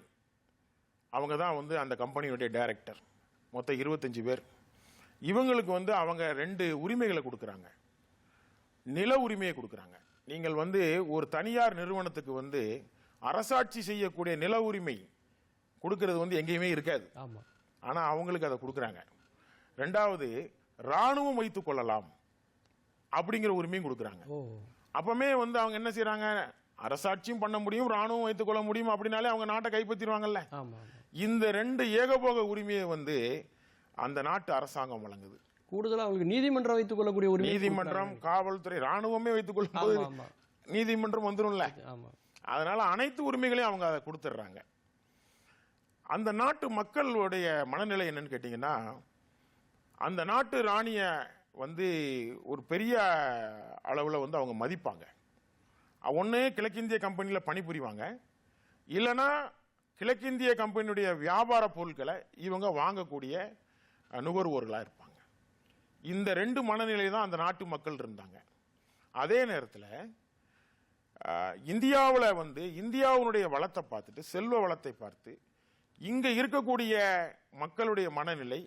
அவங்க தான் வந்து அந்த கம்பெனியுடைய டைரக்டர். மொத்தம் 25 பேர். இவங்களுக்கு வந்து அவங்க 2 உரிமைகளை கொடுக்குறாங்க. நில உரிமையை கொடுக்குறாங்க. நீங்கள் வந்து ஒரு தனியார் நிறுவனத்துக்கு வந்து அரசாட்சி செய்யக்கூடிய நில உரிமை கொடுக்கறது வந்து எங்கேயுமே இருக்காது. ஆனால் அவங்களுக்கு அதை கொடுக்குறாங்க. 2வது, ராணுவம் வைத்துக் கொள்ளலாம் அப்படிங்கிற உரிமையும் கொடுக்குறாங்க. அப்பமே வந்து அவங்க என்ன செய்யறாங்க, அரசாட்சியும் பண்ண முடியும், ராணுவம் வைத்துக் கொள்ள முடியும் அப்படின்னாலே அவங்க நாட்டை கைப்பற்றிடுவாங்கல்ல. இந்த 2 ஏகபோக உரிமையை வந்து அந்த நாட்டு அரசாங்கம் வழங்குது. கூடுதலா அவங்களுக்கு நீதிமன்றம் வைத்துக் கொள்ளக்கூடிய உரிமை, நீதிமன்றம், காவல்துறை, ராணுவமே வைத்துக் கொள்ளும் போது நீதிமன்றம் வந்துடும்ல. அதனால அனைத்து உரிமைகளையும் அவங்க அதை கொடுத்துட்றாங்க. அந்த நாட்டு மக்களுடைய மனநிலை என்னன்னு கேட்டீங்கன்னா, அந்த நாட்டு ராணிய வந்து ஒரு பெரிய அளவில் வந்து அவங்க மதிப்பாங்க. ஒன்று கிழக்கிந்திய கம்பெனியில் பணிபுரிவாங்க, இல்லைன்னா கிழக்கிந்திய கம்பெனியுடைய வியாபார பொருட்களை இவங்க வாங்கக்கூடிய நுகர்வோர்களாக இருப்பாங்க. இந்த 2 மனநிலை தான் அந்த நாட்டு மக்கள் இருந்தாங்க. அதே நேரத்தில் இந்தியாவில் வந்து இந்தியாவுடைய வளத்தை பார்த்துட்டு, செல்வ வளத்தை பார்த்து, இங்கே இருக்கக்கூடிய மக்களுடைய மனநிலை,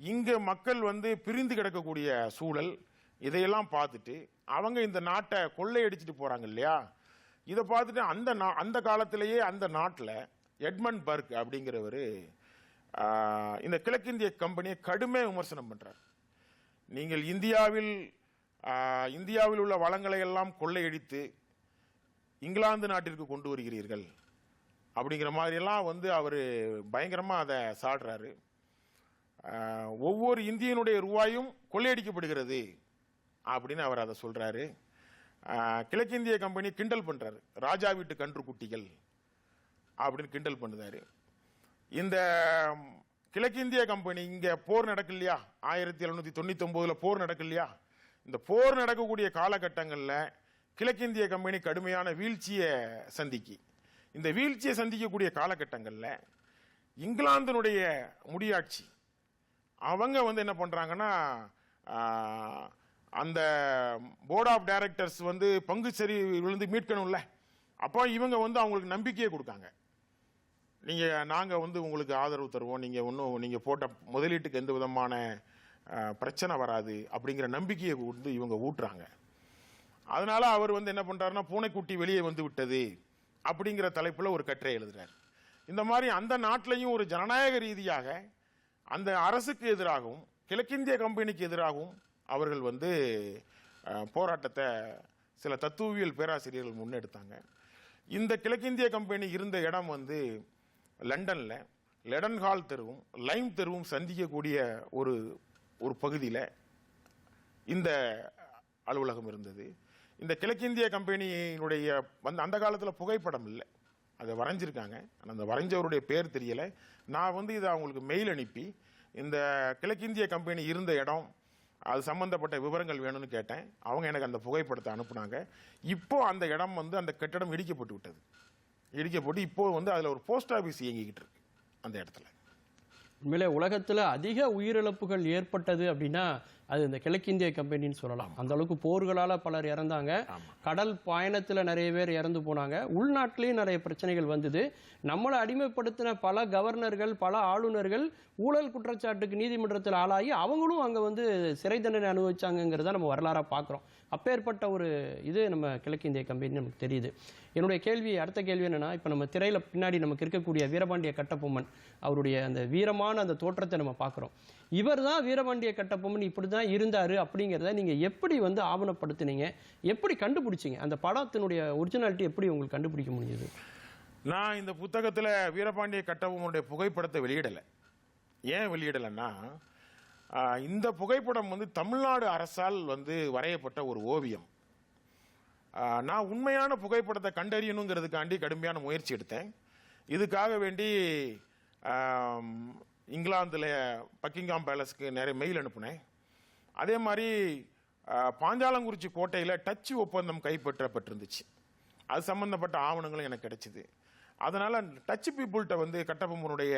இங்க மக்கள் வந்து பிரிந்து கிடக்கக்கூடிய சூழல், இதையெல்லாம் பார்த்துட்டு அவங்க இந்த நாட்டை கொள்ளையடிச்சிட்டு போறாங்க இல்லையா, இதை பார்த்துட்டு அந்த காலத்திலேயே அந்த நாட்டில் எட்மண்ட் பர்க் அப்படிங்கிறவர் இந்த கிழக்கிந்திய கம்பெனியை கடுமையாக விமர்சனம் பண்றார். நீங்கள் இந்தியாவில் உள்ள வளங்களை எல்லாம் கொள்ளையடித்து இங்கிலாந்து நாட்டிற்கு கொண்டு வருகிறீர்கள் அப்படிங்கிற மாதிரி எல்லாம் வந்து அவர் பயங்கரமா அதை சாடுறாரு. ஒவ்வொரு இந்தியனுடைய ரூபாயும் கொள்ளையடிக்கப்படுகிறது அப்படின்னு அவர் அதை சொல்றாரு. கிழக்கிந்திய கம்பெனி கிண்டல் பண்றாரு, ராஜா வீட்டு கன்று குட்டிகள் அப்படின்னு கிண்டல் பண்ணுறாரு. இந்த கிழக்கிந்திய கம்பெனி இங்க போர் நடக்கு இல்லையா, 1799 போர் நடக்கு இல்லையா, இந்த போர் நடக்கக்கூடிய காலகட்டங்களில் கிழக்கிந்திய கம்பெனி கடுமையான வீழ்ச்சியை இந்த வீழ்ச்சியை சந்திக்கக்கூடிய காலகட்டங்களில் இங்கிலாந்தினுடைய முடியாட்சி அவங்க வந்து என்ன பண்றாங்கன்னா, அந்த போர்ட் ஆஃப் டைரக்டர்ஸ் வந்து பங்கு சரி விழுந்து மீட்கணும்ல, அப்போ இவங்க வந்து அவங்களுக்கு நம்பிக்கையை கொடுக்காங்க. நாங்கள் வந்து உங்களுக்கு ஆதரவு தருவோம், நீங்கள் போட்ட முதலீட்டுக்கு எந்த விதமான பிரச்சனை வராது அப்படிங்கிற நம்பிக்கையை வந்து இவங்க ஊட்டுறாங்க. அதனால அவர் வந்து என்ன பண்றாருன்னா, பூனைக்குட்டி வெளியே வந்து விட்டது அப்படிங்கிற தலைப்புல ஒரு கட்டுரை எழுதுறாரு. இந்த மாதிரி அந்த நாட்டிலையும் ஒரு ஜனநாயக ரீதியாக அந்த அரசுக்கு எதிராகவும் கிழக்கிந்திய கம்பெனிக்கு எதிராகவும் அவர்கள் வந்து போராட்டத்தை சில தத்துவவியல் பேராசிரியர்கள் முன்னெடுத்தாங்க. இந்த கிழக்கிந்திய கம்பெனி இருந்த இடம் வந்து லண்டன்ல லெடன் ஹால் தெருவும் லைம் தெருவும் சந்திக்கக்கூடிய ஒரு ஒரு பகுதியில் இந்த அலுவலகம் இருந்தது. இந்த கிழக்கிந்திய கம்பெனியினுடைய வந்து அந்த காலத்தில் புகைப்படம் இல்லை, அதை வரைஞ்சிருக்காங்க. அந்த வரைஞ்சவருடைய பேர் தெரியல. நான் வந்து இதை அவங்களுக்கு மெயில் அனுப்பி இந்த கிழக்கிந்திய கம்பெனி இருந்த இடம் அது சம்பந்தப்பட்ட விவரங்கள் வேணும்னு கேட்டேன். அவங்க எனக்கு அந்த புகைப்படத்தை அனுப்புனாங்க. இப்போ அந்த இடம் வந்து அந்த கட்டடம் இடிக்கப்பட்டு விட்டது. இடிக்கப்பட்டு இப்போ வந்து அதில் ஒரு போஸ்ட் ஆஃபீஸ் இயங்கிக்கிட்டு இருக்கு அந்த இடத்துல. உண்மையிலே உலகத்தில் அதிக உயிரிழப்புகள் ஏற்பட்டது அப்படின்னா அது இந்த கிழக்கிந்திய கம்பெனின்னு சொல்லலாம். அந்த அளவுக்கு போர்களால் பலர் இறந்தாங்க, கடல் பயணத்தில் நிறைய பேர் இறந்து போனாங்க, உள்நாட்டிலையும் நிறைய பிரச்சனைகள் வந்தது. நம்மளை அடிமைப்படுத்தின பல கவர்னர்கள் பல ஆளுநர்கள் ஊழல் குற்றச்சாட்டுக்கு நீதிமன்றத்தில் ஆளாகி அவங்களும் அங்கே வந்து சிறை தண்டனை அனுபவிச்சாங்கிறத நம்ம வரலாறாக பார்க்குறோம். அப்பேற்பட்ட ஒரு இது நம்ம கிழக்கிந்திய கம்பெனி நமக்கு தெரியுது. என்னுடைய அடுத்த கேள்வி என்னன்னா, இப்போ நம்ம திரையில பின்னாடி நமக்கு இருக்கக்கூடிய வீரபாண்டிய கட்டபொம்மன் அவருடைய அந்த வீரமான அந்த தோற்றத்தை நம்ம பார்க்குறோம். இவர் தான் வீரபாண்டிய கட்டபொம்மன் இப்படி தான் இருந்தார் அப்படிங்கிறத நீங்கள் எப்படி வந்து ஆவணப்படுத்தினீங்க, எப்படி கண்டுபிடிச்சிங்க? அந்த படத்தினுடைய ஒரிஜினாலிட்டி எப்படி உங்களுக்கு கண்டுபிடிக்க முடியுது? நான் இந்த புத்தகத்தில் வீரபாண்டிய கட்டபொம்மனுடைய புகைப்படத்தை வெளியிடலை. ஏன் வெளியிடலைன்னா, இந்த புகைப்படம் வந்து தமிழ்நாடு அரசால் வந்து வரையப்பட்ட ஒரு ஓவியம். நான் உண்மையான புகைப்படத்தை கண்டறியணுங்கிறதுக்காண்டி கடுமையான முயற்சி எடுத்தேன். இதுக்காக வேண்டி இங்கிலாந்தில் பக்கிங்காம் பேலஸ்க்கு நிறைய மெயில் அனுப்புனேன். அதே மாதிரி பாஞ்சாலங்குறிச்சி கோட்டையில் டச்சு ஒப்பந்தம் கைப்பற்றப்பட்டிருந்துச்சு. அது சம்பந்தப்பட்ட ஆவணங்களும் எனக்கு கிடைச்சிது. அதனால் டச்சு பீப்புள்கிட்ட வந்து கட்டபொம்மனுடைய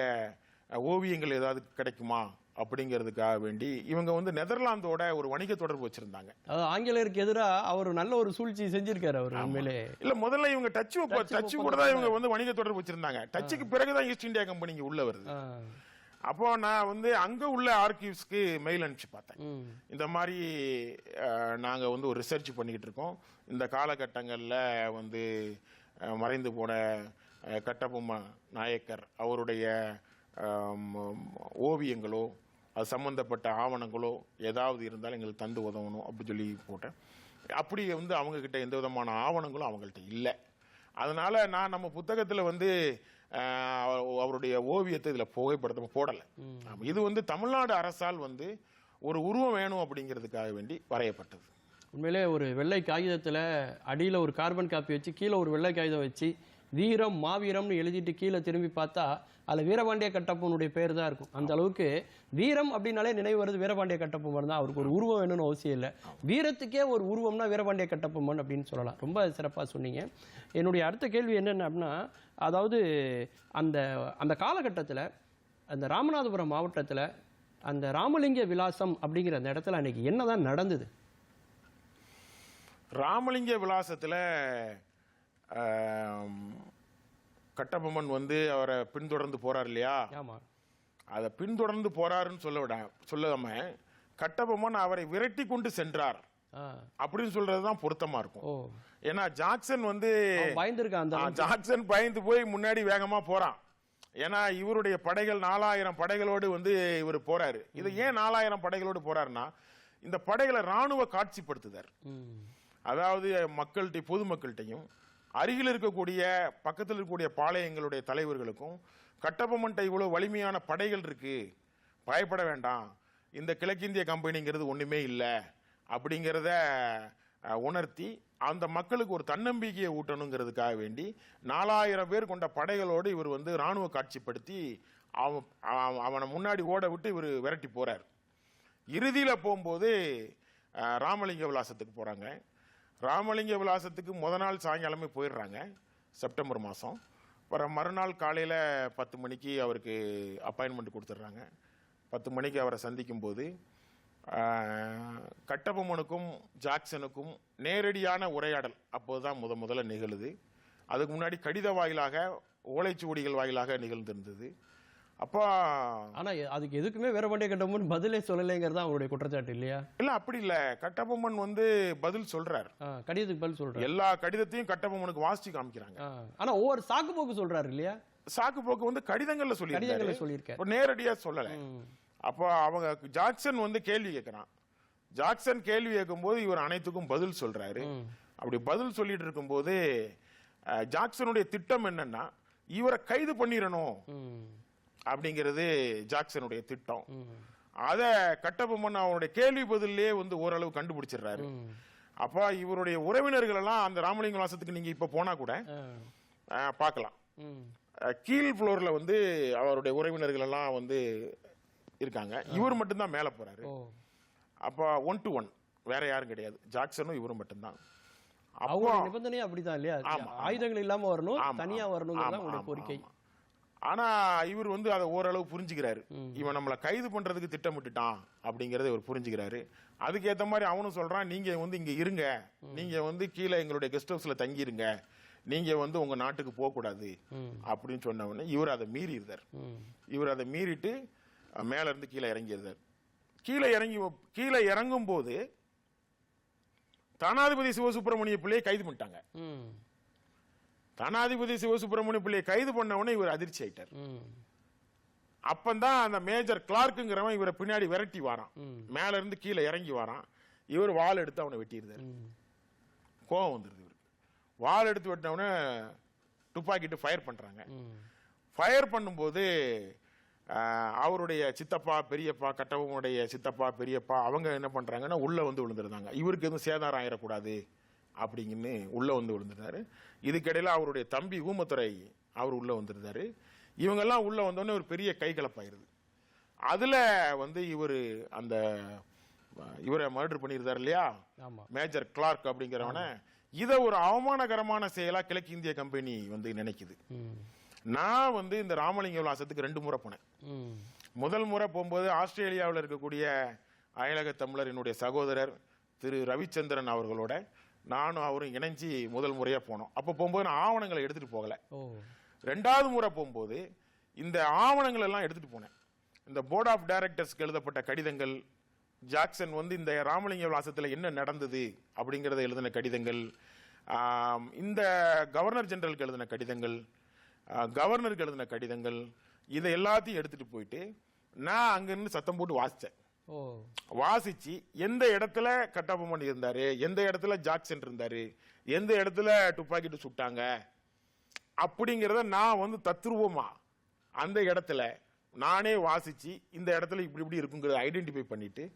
ஓவியங்கள் ஏதாவது கிடைக்குமா அப்படிங்கிறதுக்காக வேண்டி இவங்க வந்து நெதர்லாந்தோட ஒரு வணிக தொடர்பு வச்சிருந்தாங்க. ஆங்கிலேயருக்கு எதிராக அவர் நல்ல ஒரு சூழ்ச்சி செஞ்சிருக்காரு அவர். உண்மையிலே இல்ல, முதல்ல இவங்க டச்சு கூட தான் இவங்க வந்து வணிக தொடர்பு வச்சிருந்தாங்க. டச்சுக்கு பிறகுதான் ஈஸ்ட் இந்தியா கம்பெனிக்கு உள்ள வருது. அப்போ நான் வந்து அங்க உள்ள ஆர்கிவ்ஸ்க்கு மெயில் அனுப்பிச்சு பார்த்தேன். இந்த மாதிரி நாங்க வந்து ஒரு ரிசர்ச் பண்ணிக்கிட்டு இருக்கோம். இந்த காலகட்டங்கள்ல வந்து மறைந்து போன கட்டபொம்ம நாயக்கர் அவருடைய ஓவியங்களோ அது சம்பந்தப்பட்ட ஆவணங்களோ ஏதாவது இருந்தாலும் எங்களுக்கு தந்து உதவணும் அப்படி சொல்லி போட்டேன். அப்படி வந்து அவங்க கிட்ட எந்த விதமான ஆவணங்களும் அவங்கள்ட்ட இல்லை. அதனால நான் நம்ம புத்தகத்துல வந்து அவருடைய ஓவியத்தை இதுல புகைப்படத்தை போடலை. இது வந்து தமிழ்நாடு அரசால் வந்து ஒரு உருவம் வேணும் அப்படிங்கிறதுக்காக வேண்டி வரையப்பட்டது. உண்மையிலே ஒரு வெள்ளை காகிதத்துல அடியில ஒரு கார்பன் காப்பி வச்சு கீழே ஒரு வெள்ளை காகிதம் வச்சு வீரம் மாவீரம்னு எழுதிட்டு கீழே திரும்பி பார்த்தா அதில் வீரபாண்டிய கட்டபொம்மனுடைய பேர் தான் இருக்கும். அந்த அளவுக்கு வீரம் அப்படின்னாலே நினைவு வருது வீரபாண்டிய கட்டபொம்மன் தான். அவருக்கு ஒரு உருவம் வேணும்னு அவசியம் இல்லை, வீரத்துக்கே ஒரு உருவம்னா வீரபாண்டிய கட்டபொம்மன் அப்படின்னு சொல்லலாம். ரொம்ப சிறப்பாக சொன்னீங்க. என்னுடைய அடுத்த கேள்வி என்னென்ன அப்படின்னா, அதாவது அந்த அந்த காலகட்டத்தில் அந்த ராமநாதபுரம் மாவட்டத்தில் அந்த ராமலிங்க விலாசம் அப்படிங்கிற அந்த இடத்துல அன்னைக்கு என்னதான் நடந்தது? ராமலிங்க விலாசத்தில் கட்டபொம்மன் வந்து அவரை பின்தொடர்ந்து போறார் இல்லையா? அதை பின்தொடர்ந்து போறாருன்னு சொல்லாம கட்டபொம்மன் அவரை விரட்டி கொண்டு சென்றார் அப்படின்னு சொல்றதுதான் பொருத்தமா இருக்கும். ஏன்னா ஜாக்சன் வந்து ஜாக்சன் பயந்து போய் முன்னாடி வேகமா போறான். ஏன்னா இவருடைய படைகள் 4000 படைகளோடு வந்து இவர் போறாரு. இது ஏன் 4000 படைகளோடு போறாருன்னா, இந்த படைகளை ராணுவ காட்சிப்படுத்துதார். அதாவது மக்கள்கிட்ட பொதுமக்கள்கிட்டையும் அருகில் இருக்கக்கூடிய பக்கத்தில் இருக்கக்கூடிய பாளையங்களுடைய தலைவர்களுக்கும் கட்டபொம்மன்ட்ட இவ்வளவு வலிமையான படைகள் இருக்கு, பயப்பட வேண்டாம், இந்த கிழக்கிந்திய கம்பெனிங்கிறது ஒண்ணுமே இல்லை அப்படிங்கிறத உணர்த்தி அந்த மக்களுக்கு ஒரு தன்னம்பிக்கையை ஊட்டணுங்கிறதுக்காக வேண்டி 4000 பேர் கொண்ட படைகளோடு இவர் வந்து ராணுவ காட்சிப்படுத்தி அவனை முன்னாடி ஓட விட்டு இவர் விரட்டி போறார். இறுதியில போகும்போது ராமலிங்க விலாசத்துக்கு போறாங்க. ராமலிங்க விலாசத்துக்கு முத நாள் சாயங்காலமே போயிடுறாங்க, செப்டம்பர் மாதம். அப்புறம் மறுநாள் காலையில் 10 மணிக்கு அவருக்கு அப்பாயின்மெண்ட் கொடுத்துட்றாங்க. 10 மணிக்கு அவரை சந்திக்கும் போது கட்டபொம்மனுக்கும் ஜாக்சனுக்கும் நேரடியான உரையாடல் அப்போதுதான் முதல்ல நிகழுது. அதுக்கு முன்னாடி கடித வாயிலாக ஓலைச்சுவடிகள் வாயிலாக நிகழ்ந்திருந்தது. அப்போ ஆனா அதுக்கு எதுக்குமே வீரபாண்டிய கட்டபொம்மன் பதிலே சொல்லலைங்கிறது அவருடைய குற்றச்சாட்டு இல்லையா? இல்ல, அப்படி இல்ல. கட்டபொம்மன் வந்து பதில் சொல்றாரு, கடிதத்துக்கு பதில் சொல்றாரு. எல்லா கடிதத்தையும் கட்டபொம்மனுக்கு வாசிச்சு காமிக்கிறாங்க. ஆனா ஒவ்வொரு சாக்கு போக்கு சொல்றாரு இல்லையா? சாக்கு போக்கு வந்து கடிதங்கள்ல சொல்லியிருக்காரு, நேரடியா சொல்லல. அப்போ அவங்க ஜாக்சன் வந்து கேள்வி கேட்கிறான். ஜாக்சன் கேள்வி கேட்கும் போது இவர் அனைத்துக்கும் பதில் சொல்றாரு. அப்படி பதில் சொல்லிட்டு இருக்கும்போது ஜாக்சனுடைய திட்டம் என்னன்னா இவரை கைது பண்ணிடணும் ம். அப்படிங்கிறது ஜாக்சனுடைய திட்டம். அத கட்டபொம்மன் அவருடைய கேள்வி பதிலே வந்து ஓரளவு கண்டுபிடிச்சிடுறாரு. ம். அப்ப இவருடைய உறவினர்கள் எல்லாம் அந்த ராமலிங்க விலாசத்துக்கு நீங்க இப்ப போனா கூட பார்க்கலாம். ம். கீழ் ஃப்ளோர்ல வந்து அவருடைய உறவினர்கள் எல்லாம் வந்து இருக்காங்க. இவர் மட்டும்தான் மேல போறாரு. ஓ. அப்ப 1 to 1 வேற யாரும் கிடையாது. ஜாக்சனும் இவரும் மட்டும்தான். அவங்களுடைய நிபந்தனை அப்படிதான் இல்லையா? ஆமா. ஆயுதங்கள் இல்லாம வரணும், ஆமா, தனியா ஆமா, வரணுங்கிறது ஆமா, உங்களுடைய ஆமா, கோரிக்கை. ஆமா. ஆனா இவர் வந்து அதை ஓரளவு புரிஞ்சுக்கிறாரு. இவன் நம்மளை கைது பண்றதுக்கு திட்டமிட்டுட்டான் அப்படிங்கறத இவர் புரிஞ்சுக்கிறாரு. அதுக்கேற்ற மாதிரி அவனும் சொல்றான், நீங்க வந்து இங்க இருங்க, நீங்க வந்து கீழே எங்களுடைய கெஸ்ட் ஹவுஸ்ல தங்கி இருங்க, நீங்க வந்து உங்க நாட்டுக்கு போக கூடாது அப்படின்னு சொன்ன உடனே இவர் அதை மீறிடுறார். இவர் அதை மீறிட்டு மேல இருந்து கீழே இறங்கிடுறார். கீழே இறங்கும் போது தானாதிபதி சிவசுப்பிரமணிய பிள்ளையை கைது பண்ணிட்டாங்க. தானாதிபதி சிவசுப்பிரமணிய பிள்ளையை கைது பண்ணவனே இவர் அதிர்ச்சி ஆயிட்டார். அப்பந்தான் அந்த மேஜர் கிளார்க்குங்கிறவன் இவரை பின்னாடி விரட்டி வாரான். மேல இருந்து கீழே இறங்கி வாரான். இவர் வாள் எடுத்து அவனை வெட்டிடுறாரு. கோவம் வந்துருது இவருக்கு. வாள் எடுத்து வெட்டினவன துப்பாக்கிட்டு ஃபயர் பண்றாங்க. ஃபயர் பண்ணும்போது அவருடைய சித்தப்பா பெரியப்பா, கட்டபொம்மனுடைய சித்தப்பா பெரியப்பா அவங்க என்ன பண்றாங்கன்னா உள்ள வந்து விழுந்துருந்தாங்க. இவருக்கு எதுவும் சேதாரம் ஆயிடக்கூடாது அப்படிங்கன்னு உள்ள வந்து விழுந்துருந்தாரு. இதுக்கிடையில அவருடைய தம்பி ஊமத்துறை அவர் உள்ள வந்துருந்தாரு. இவங்கெல்லாம் உள்ள வந்தோடனே ஒரு பெரிய கைகலப்பாயிருது. அதுல வந்து இவரை மர்டர் பண்ணியிருந்தாரு இல்லையா மேஜர் கிளார்க் அப்படிங்கிறவன. இதை ஒரு அவமானகரமான செயலா கிழக்கு இந்திய கம்பெனி வந்து நினைக்குது. நான் வந்து இந்த ராமலிங்க விலாசத்துக்கு 2 முறை போனேன். முதல் முறை போகும்போது ஆஸ்திரேலியாவில் இருக்கக்கூடிய அயலக தமிழர் என்னுடைய சகோதரர் திரு ரவிச்சந்திரன் அவர்களோட நானும் அவரும் இணைஞ்சி முதல் முறையா போனோம். அப்ப போகும்போது நான் ஆவணங்களை எடுத்துட்டு போகல. 2வது முறை போகும்போது இந்த ஆவணங்கள் எல்லாம் எடுத்துட்டு போனேன். இந்த போர்ட் ஆஃப் டைரக்டர்ஸ்க்கு எழுதப்பட்ட கடிதங்கள், ஜாக்சன் வந்து இந்த ராமலிங்க விலாசத்தில் என்ன நடந்தது அப்படிங்கறத எழுதின கடிதங்கள், இந்த கவர்னர் ஜெனரலுக்கு எழுதின கடிதங்கள், கவர்னருக்கு எழுதின கடிதங்கள், இதை எல்லாத்தையும் எடுத்துட்டு போயிட்டு நான் அங்கிருந்து சத்தம் போட்டு வாசிச்சேன். வாசிச்சு எந்த இடத்துல கட்டபொம்மன் இருந்தாரு, எந்த இடத்துல ஜாக்சன் இருந்தாரு, எந்த இடத்துல துப்பாக்கிட்டு சுட்டாங்க அப்படிங்கிறத நான் வந்து தத்ரூபமா அந்த இடத்துல நானே வாசிச்சு இந்த இடத்துல இப்படி இப்படி இருக்குங்கிறத ஐடென்டிஃபை பண்ணிட்டு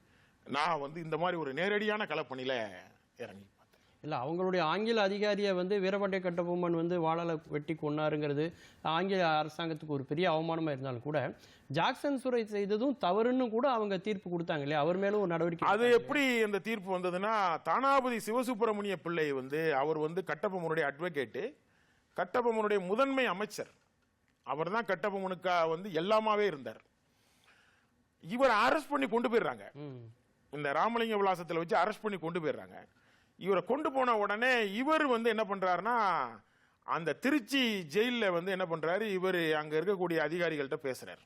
நான் வந்து இந்த மாதிரி ஒரு நேரடியான களப்பணியில இறங்கி பார்த்தேன். இல்ல அவங்களுடைய ஆங்கில அதிகாரியை வந்து வீரபாண்டிய கட்டபொம்மன் வந்து வாளால வெட்டி கொன்னாருங்கிறது ஆங்கில அரசாங்கத்துக்கு ஒரு பெரிய அவமானமா இருந்தாலும் கூட ஜாக்சன் சுரை செய்ததும் தவறுன்னு கூட அவங்க தீர்ப்பு கொடுத்தாங்க இல்லையா? அவர் மேலும் ஒரு நடவடிக்கை. அது எப்படி அந்த தீர்ப்பு வந்ததுன்னா, தானாபதி சிவசுப்பிரமணிய பிள்ளை வந்து அவர் வந்து கட்டபொம்மனுடைய அட்வொகேட்டு, கட்டபொம்மனுடைய முதன்மை அமைச்சர். அவர் தான் கட்டபொம்மனுக்கா வந்து எல்லாமாவே இருந்தார். இவர் அரெஸ்ட் பண்ணி கொண்டு போயிடுறாங்க. இந்த ராமலிங்க விலாசத்தில் வச்சு அரெஸ்ட் பண்ணி கொண்டு போயிடுறாங்க. இவரை கொண்டு போன உடனே இவர் வந்து என்ன பண்றாருன்னா, அந்த திருச்சி ஜெயில வந்து என்ன பண்றாரு, இவர் அங்க இருக்கக்கூடிய அதிகாரிகள்கிட்ட பேசுறாரு.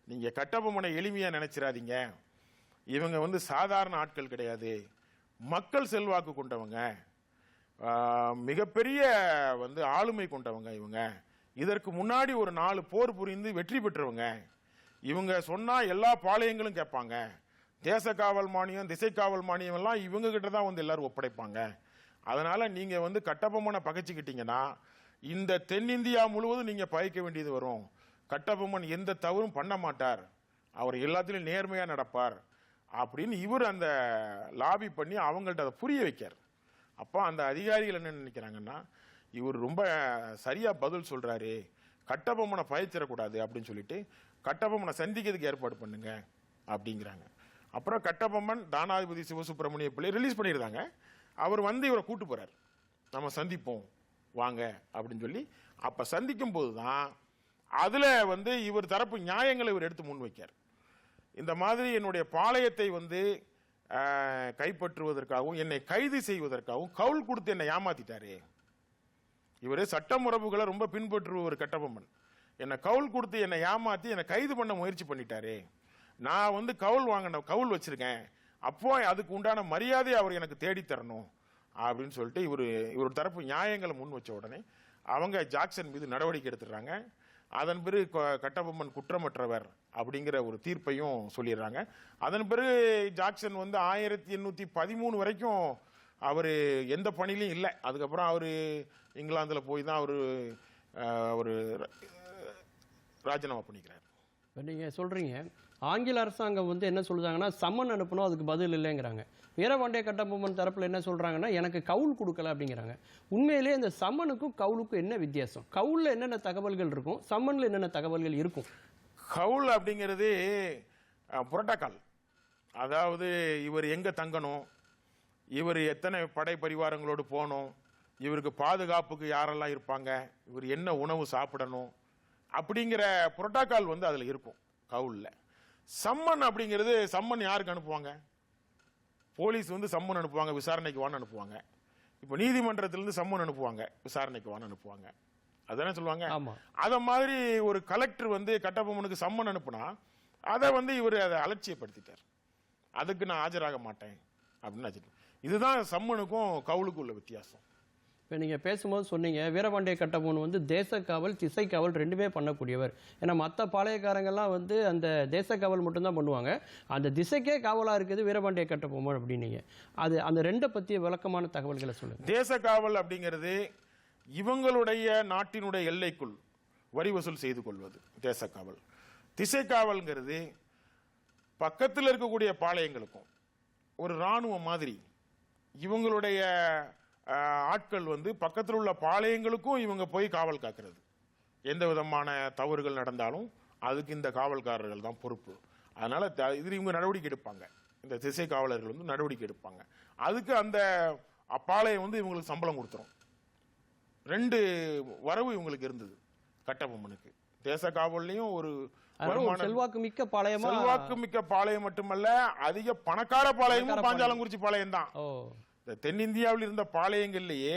நீங்க கட்டபொம்மனை எளிமையா நினைச்சிடாதீங்க, இவங்க வந்து சாதாரண ஆட்கள் கிடையாது, மக்கள் செல்வாக்கு கொண்டவங்க, மிகப்பெரிய வந்து ஆளுமை கொண்டவங்க இவங்க. இதற்கு முன்னாடி ஒரு 4 போர் புரிந்து வெற்றி பெற்றவங்க. இவங்க சொன்னா எல்லா பாளையங்களும் கேட்பாங்க. தேச காவல் மானியம், திசை காவல் மானியம் எல்லாம் இவங்க கிட்ட தான் வந்து எல்லாரும் ஒப்படைப்பாங்க. அதனால நீங்க வந்து கட்டபொம்மனை பகைச்சுக்கிட்டீங்கன்னா இந்த தென்னிந்தியா முழுவதும் நீங்க பகைக்க வேண்டியது வரும். கட்டபொம்மன் எந்த தவறும் பண்ண மாட்டார், அவர் எல்லாத்திலும் நேர்மையா நடப்பார் அப்படின்னு இவர் அந்த லாபி பண்ணி அவங்கள்ட்ட அதை புரிய வைக்கார். அப்போ அந்த அதிகாரிகள் என்ன நினைக்கிறாங்கன்னா, இவர் ரொம்ப சரியா பதில் சொல்றாரு, கட்டபொம்மனை பகைச்சிடக்கூடாது அப்படின்னு சொல்லிட்டு கட்டபொம்மனை சந்திக்கிறதுக்கு ஏற்பாடு பண்ணுங்க அப்படிங்கிறாங்க. அப்புறம் கட்டபொம்மன் தானாதிபதி சிவசுப்பிரமணிய பிள்ளை ரிலீஸ் பண்ணிடுறாங்க. அவர் வந்து இவரை கூட்டு போறார், நம்ம சந்திப்போம் வாங்க அப்படின்னு சொல்லி. அப்ப சந்திக்கும் போதுதான் அதுல வந்து இவர் தரப்பு நியாயங்களை இவர் எடுத்து முன் வைக்கார். இந்த மாதிரி என்னுடைய பாளையத்தை வந்து கைப்பற்றுவதற்காகவும் என்னை கைது செய்வதற்காகவும் கவுல் கொடுத்து என்னை ஏமாத்திட்டாரு. இவரு சட்ட முறைகளை ரொம்ப பின்பற்றுவர் கட்டபொம்மன். என்னை கவுல் கொடுத்து என்னை ஏமாத்தி என்னை கைது பண்ண முயற்சி பண்ணிட்டாரு. நான் வந்து கவுல் வச்சிருக்கேன், அப்போ அதுக்கு உண்டான மரியாதை அவர் எனக்கு தேடி தரணும் அப்படின்னு சொல்லிட்டு இவர் தரப்பு நியாயங்களை முன் வச்ச உடனே அவங்க ஜாக்சன் மீது நடவடிக்கை எடுத்துடுறாங்க. அதன் பிறகு கட்டபொம்மன் குற்றமற்றவர் அப்படிங்கிற ஒரு தீர்ப்பையும் சொல்லிடுறாங்க. அதன் பிறகு ஜாக்சன் வந்து 1813 வரைக்கும் அவர் எந்த பணியிலையும் இல்லை. அதுக்கப்புறம் அவர் இங்கிலாந்தில் போய் தான் அவர் ராஜினாமா பண்ணிக்கிறார். இப்போ நீங்கள் சொல்கிறீங்க ஆங்கில அரசாங்கம் வந்து என்ன சொல்லுதாங்கன்னா சம்மன் அனுப்பணும், அதுக்கு பதில் இல்லைங்கிறாங்க. வீரபாண்டிய கட்டபொம்மன் தரப்பில் என்ன சொல்கிறாங்கன்னா எனக்கு கவுல் கொடுக்கல அப்படிங்கிறாங்க. உண்மையிலேயே இந்த சம்மனுக்கும் கவுலுக்கும் என்ன வித்தியாசம்? கவுலில் என்னென்ன தகவல்கள் இருக்கும், சம்மனில் என்னென்ன தகவல்கள் இருக்கும்? கவுல் அப்படிங்கிறது புரோட்டோகால். அதாவது இவர் எங்கே தங்கணும், இவர் எத்தனை படை பரிவாரங்களோடு போகணும், இவருக்கு பாதுகாப்புக்கு யாரெல்லாம் இருப்பாங்க, இவர் என்ன உணவு சாப்பிடணும் அப்படிங்கிற புரோட்டோகால் வந்து அதில் இருக்கும் கவுலில். சம்மன் அப்படிங்கிறது சம்மன் யாருக்கு அனுப்புவாங்க? போலீஸ் வந்து சம்மன் அனுப்புவாங்க, விசாரணைக்கு வான்னு அனுப்புவாங்க. இப்போ நீதிமன்றத்திலிருந்து சம்மன் அனுப்புவாங்க, விசாரணைக்கு வான்னு அனுப்புவாங்க. அதானே சொல்லுவாங்க. அத மாதிரி ஒரு கலெக்டர் வந்து கட்டபொம்மனுக்கு சம்மன் அனுப்புனா அதை வந்து இவர் அதை அலட்சியப்படுத்திட்டார். அதுக்கு நான் ஆஜராக மாட்டேன் அப்படின்னு. இதுதான் சம்மனுக்கும் கவுலுக்கும் உள்ள வித்தியாசம். இப்போ நீங்கள் பேசும்போது சொன்னீங்க வீரபாண்டிய கட்டபொம்மன் வந்து தேசக்காவல் திசைக்காவல் ரெண்டுமே பண்ணக்கூடியவர். ஏன்னா மற்ற பாளையக்காரங்கள்லாம் வந்து அந்த தேசக்காவல் மட்டும்தான் பண்ணுவாங்க, அந்த திசைக்கே காவலாக இருக்குது வீரபாண்டிய கட்டபொம்மன் அப்படின்னீங்க. அது அந்த ரெண்டை பற்றிய விளக்கமான தகவல்களை சொல்லுங்கள். தேசக்காவல் அப்படிங்கிறது இவங்களுடைய நாட்டினுடைய எல்லைக்குள் வரி வசூல் செய்து கொள்வது தேசக்காவல். திசைக்காவல்ங்கிறது பக்கத்தில் இருக்கக்கூடிய பாளையங்களுக்கும் ஒரு இராணுவம் மாதிரி இவங்களுடைய ஆட்கள் வந்து பக்கத்தில் உள்ள பாளையங்களுக்கும் இவங்க போய் காவல் காக்கிறது. எந்த விதமான தவறுகள் நடந்தாலும் அதுக்கு இந்த காவல்காரர்கள் தான் பொறுப்பு. அதனால இது இவங்க நடவடிக்கை எடுப்பாங்க. இந்த திசை காவலர்கள் வந்து நடவடிக்கை எடுப்பாங்க. அதுக்கு அந்த பாளையம் வந்து இவங்களுக்கு சம்பளம் கொடுத்துரும். 2 வரவு இவங்களுக்கு இருந்தது கட்டபொம்மனுக்கு. தேச காவல்லையும் ஒரு செல்வாக்கு மிக்க பாளையம், செல்வாக்கு மிக்க பாளையம் மட்டுமல்ல, அதிக பணக்கார பாளையமும் பாஞ்சாலங்குறிச்சி பாளையம் தான். தென்னிந்தியாவில் இருந்த பாளையங்கள்லயே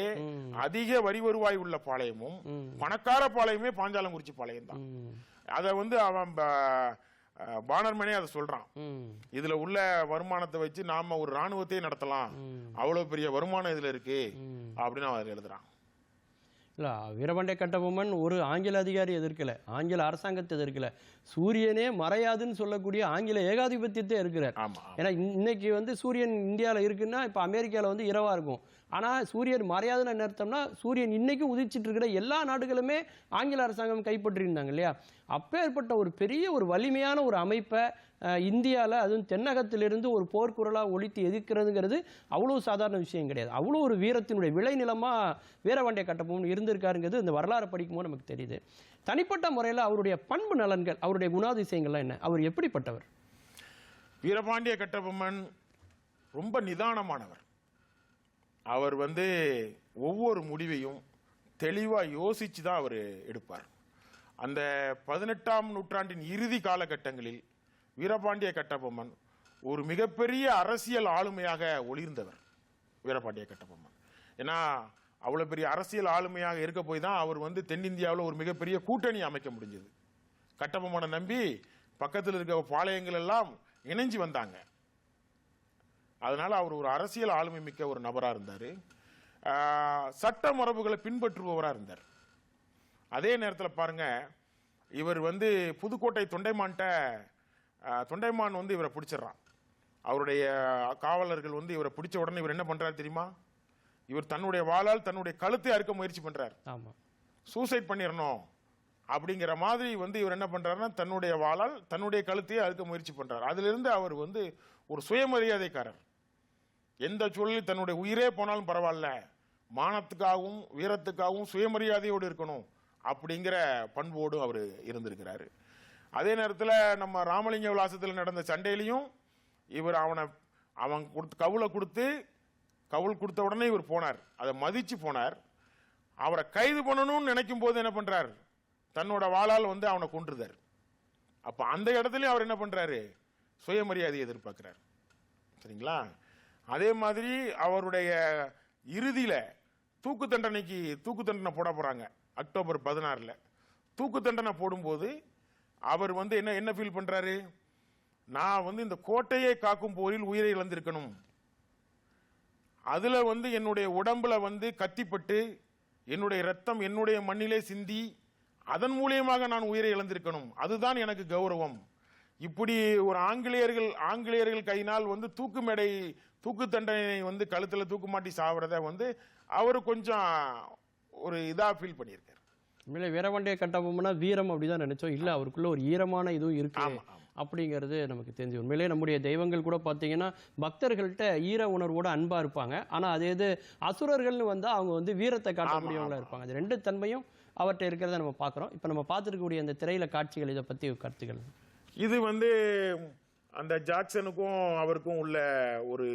அதிக வரி வருவாய் உள்ள பாளையமும் பணக்கார பாளையமே பாஞ்சாலங்குறிச்சி பாளையம் தான். அத வந்து அவன் பானர்மனே அதை சொல்றான். இதுல உள்ள வருமானத்தை வச்சு நாம ஒரு ராணுவத்தையே நடத்தலாம், அவ்வளவு பெரிய வருமானம் இதுல இருக்கு அப்படின்னு அவன் எழுதுறான். இல்லை, வீரபாண்டிய கட்டபொம்மன் ஒரு ஆங்கில அதிகாரி எதிர்க்கல, ஆங்கில அரசாங்கத்தை எதிர்க்கல, சூரியனே மறையாதுன்னு சொல்லக்கூடிய ஆங்கில ஏகாதிபத்தியத்தை இருக்கிறார். ஏன்னா இன்னைக்கு வந்து சூரியன் இந்தியாவில் இருக்குன்னா இப்போ அமெரிக்காவில் வந்து இரவா இருக்கும். ஆனால் சூரியன் மறையாதுன்னு என்ன அர்த்தம்னா சூரியன் இன்னைக்கு உதிச்சிட்டு இருக்கிற எல்லா நாடுகளுமே ஆங்கில அரசாங்கம் கைப்பற்றியிருந்தாங்க இல்லையா? அப்பேற்பட்ட ஒரு பெரிய ஒரு வலிமையான ஒரு அமைப்பை இந்தியாவில், அதுவும் தென்னகத்திலிருந்து ஒரு போர்க்குரலாக ஒழித்து எதிர்க்கிறதுங்கிறது அவ்வளோ சாதாரண விஷயம் கிடையாது. அவ்வளோ ஒரு வீரத்தினுடைய விளைநிலமாக வீரபாண்டிய கட்டபொம்மன் இருந்திருக்காருங்கிறது இந்த வரலாறு படிக்கும்போது நமக்கு தெரியுது. தனிப்பட்ட முறையில் அவருடைய பண்பு நலன்கள், அவருடைய குணாதிசயங்கள்லாம் என்ன? அவர் எப்படிப்பட்டவர்? வீரபாண்டிய கட்டபொம்மன் ரொம்ப நிதானமானவர். அவர் வந்து ஒவ்வொரு முடிவையும் தெளிவாக யோசிச்சு தான் அவர் எடுப்பார். அந்த 18ஆம் நூற்றாண்டின் இறுதி காலகட்டங்களில் வீரபாண்டிய கட்டபொம்மன் ஒரு மிகப்பெரிய அரசியல் ஆளுமையாக ஒளிர்ந்தவர் வீரபாண்டிய கட்டபொம்மன். ஏன்னா அவ்வளவு பெரிய அரசியல் ஆளுமையாக இருக்க போய் தான் அவர் வந்து தென்னிந்தியாவில் ஒரு மிகப்பெரிய கூட்டணி அமைக்க முடிஞ்சது. கட்டபொம்மனை நம்பி பக்கத்தில் இருக்க பாளையங்கள் எல்லாம் இணைஞ்சு வந்தாங்க. அதனால அவர் ஒரு அரசியல் ஆளுமை மிக்க ஒரு நபராக இருந்தார். சட்ட மரபுகளை பின்பற்றுபவராக இருந்தார். அதே நேரத்தில் பாருங்க, இவர் வந்து புதுக்கோட்டை தொண்டைமான் வந்து இவரை பிடிச்சிடறான். அவருடைய காவலர்கள் வந்து இவரை பிடிச்ச உடனே இவர் என்ன பண்றாரு தெரியுமா? இவர் தன்னுடைய வாளால் தன்னுடைய கழுத்தை அறுக்க முயற்சி பண்றார். சூசைட் பண்ணிடணும் அப்படிங்கிற மாதிரி வந்து இவர் என்ன பண்றாருன்னா தன்னுடைய வாளால் தன்னுடைய கழுத்தையே அறுக்க முயற்சி பண்றார். அதுல இருந்து அவர் வந்து ஒரு சுயமரியாதைக்காரர். எந்த சூழலில் தன்னுடைய உயிரே போனாலும் பரவாயில்ல, மானத்துக்காகவும் வீரத்துக்காகவும் சுயமரியாதையோடு இருக்கணும் அப்படிங்கிற பண்போடு அவர் இருந்திருக்கிறாரு. அதே நேரத்தில் நம்ம ராமலிங்க விலாசத்தில் நடந்த சண்டையிலையும் இவர் அவன் கவுல் கொடுத்த உடனே இவர் போனார், அதை மதிச்சு போனார். அவரை கைது பண்ணணும்னு நினைக்கும் போது என்ன பண்றார்? தன்னோட வாளால் வந்து அவனை கொன்றுதார். அப்ப அந்த இடத்துலயும் அவர் என்ன பண்றாரு? சுயமரியாதையை எதிர்பார்க்கிறார். சரிங்களா? அதே மாதிரி அவருடைய இறுதியில தூக்கு தண்டனை போட போறாங்க. அக்டோபர் 16 தூக்கு தண்டனை போடும்போது அவர் வந்து என்ன ஃபீல் பண்றாரு? நான் வந்து இந்த கோட்டையை காக்கும் போரில் உயிரை இழந்திருக்கணும், அதுல வந்து என்னுடைய உடம்புல வந்து கத்திப்பட்டு என்னுடைய ரத்தம் என்னுடைய மண்ணிலே சிந்தி அதன் மூலியமாக நான் உயிரை இழந்திருக்கணும், அதுதான் எனக்கு கௌரவம். இப்படி ஒரு ஆங்கிலேயர்கள் கையினால் வந்து தூக்கு மேடை தூக்கு தண்டனை வந்து கழுத்துல தூக்கு மாட்டி சாவறத வந்து அவரு கொஞ்சம் ஒரு இதா ஃபீல் பண்ணியிருக்காரு. உண்மையிலே வீரபாண்டிய கட்டபொம்மனா வீரம் அப்படிதான் நினைச்சோம். இல்ல அவருக்குள்ள ஒரு ஈரமான இதுவும் இருக்கு ஆமா, ஆமா. அப்படிங்கிறது நமக்கு தெரிஞ்சு. உண்மையிலே நம்முடைய தெய்வங்கள் கூட பார்த்தீங்கன்னா பக்தர்கள்ட்ட ஈர உணர்வோட அன்பா இருப்பாங்க. ஆனா அதே இது அசுரர்கள்னு வந்தா அவங்க வந்து வீரத்தை காட்டக்கூடியவங்களா இருப்பாங்க. அது ரெண்டு தன்மையும் அவர்கிட்ட இருக்கிறத நம்ம பார்க்குறோம். இப்போ நம்ம பார்த்துருக்கக்கூடிய அந்த திரையில காட்சிகள் இதை பத்தி கருத்துக்கள். இது வந்து அந்த ஜாக்சனுக்கும் அவருக்கும் உள்ள ஒரு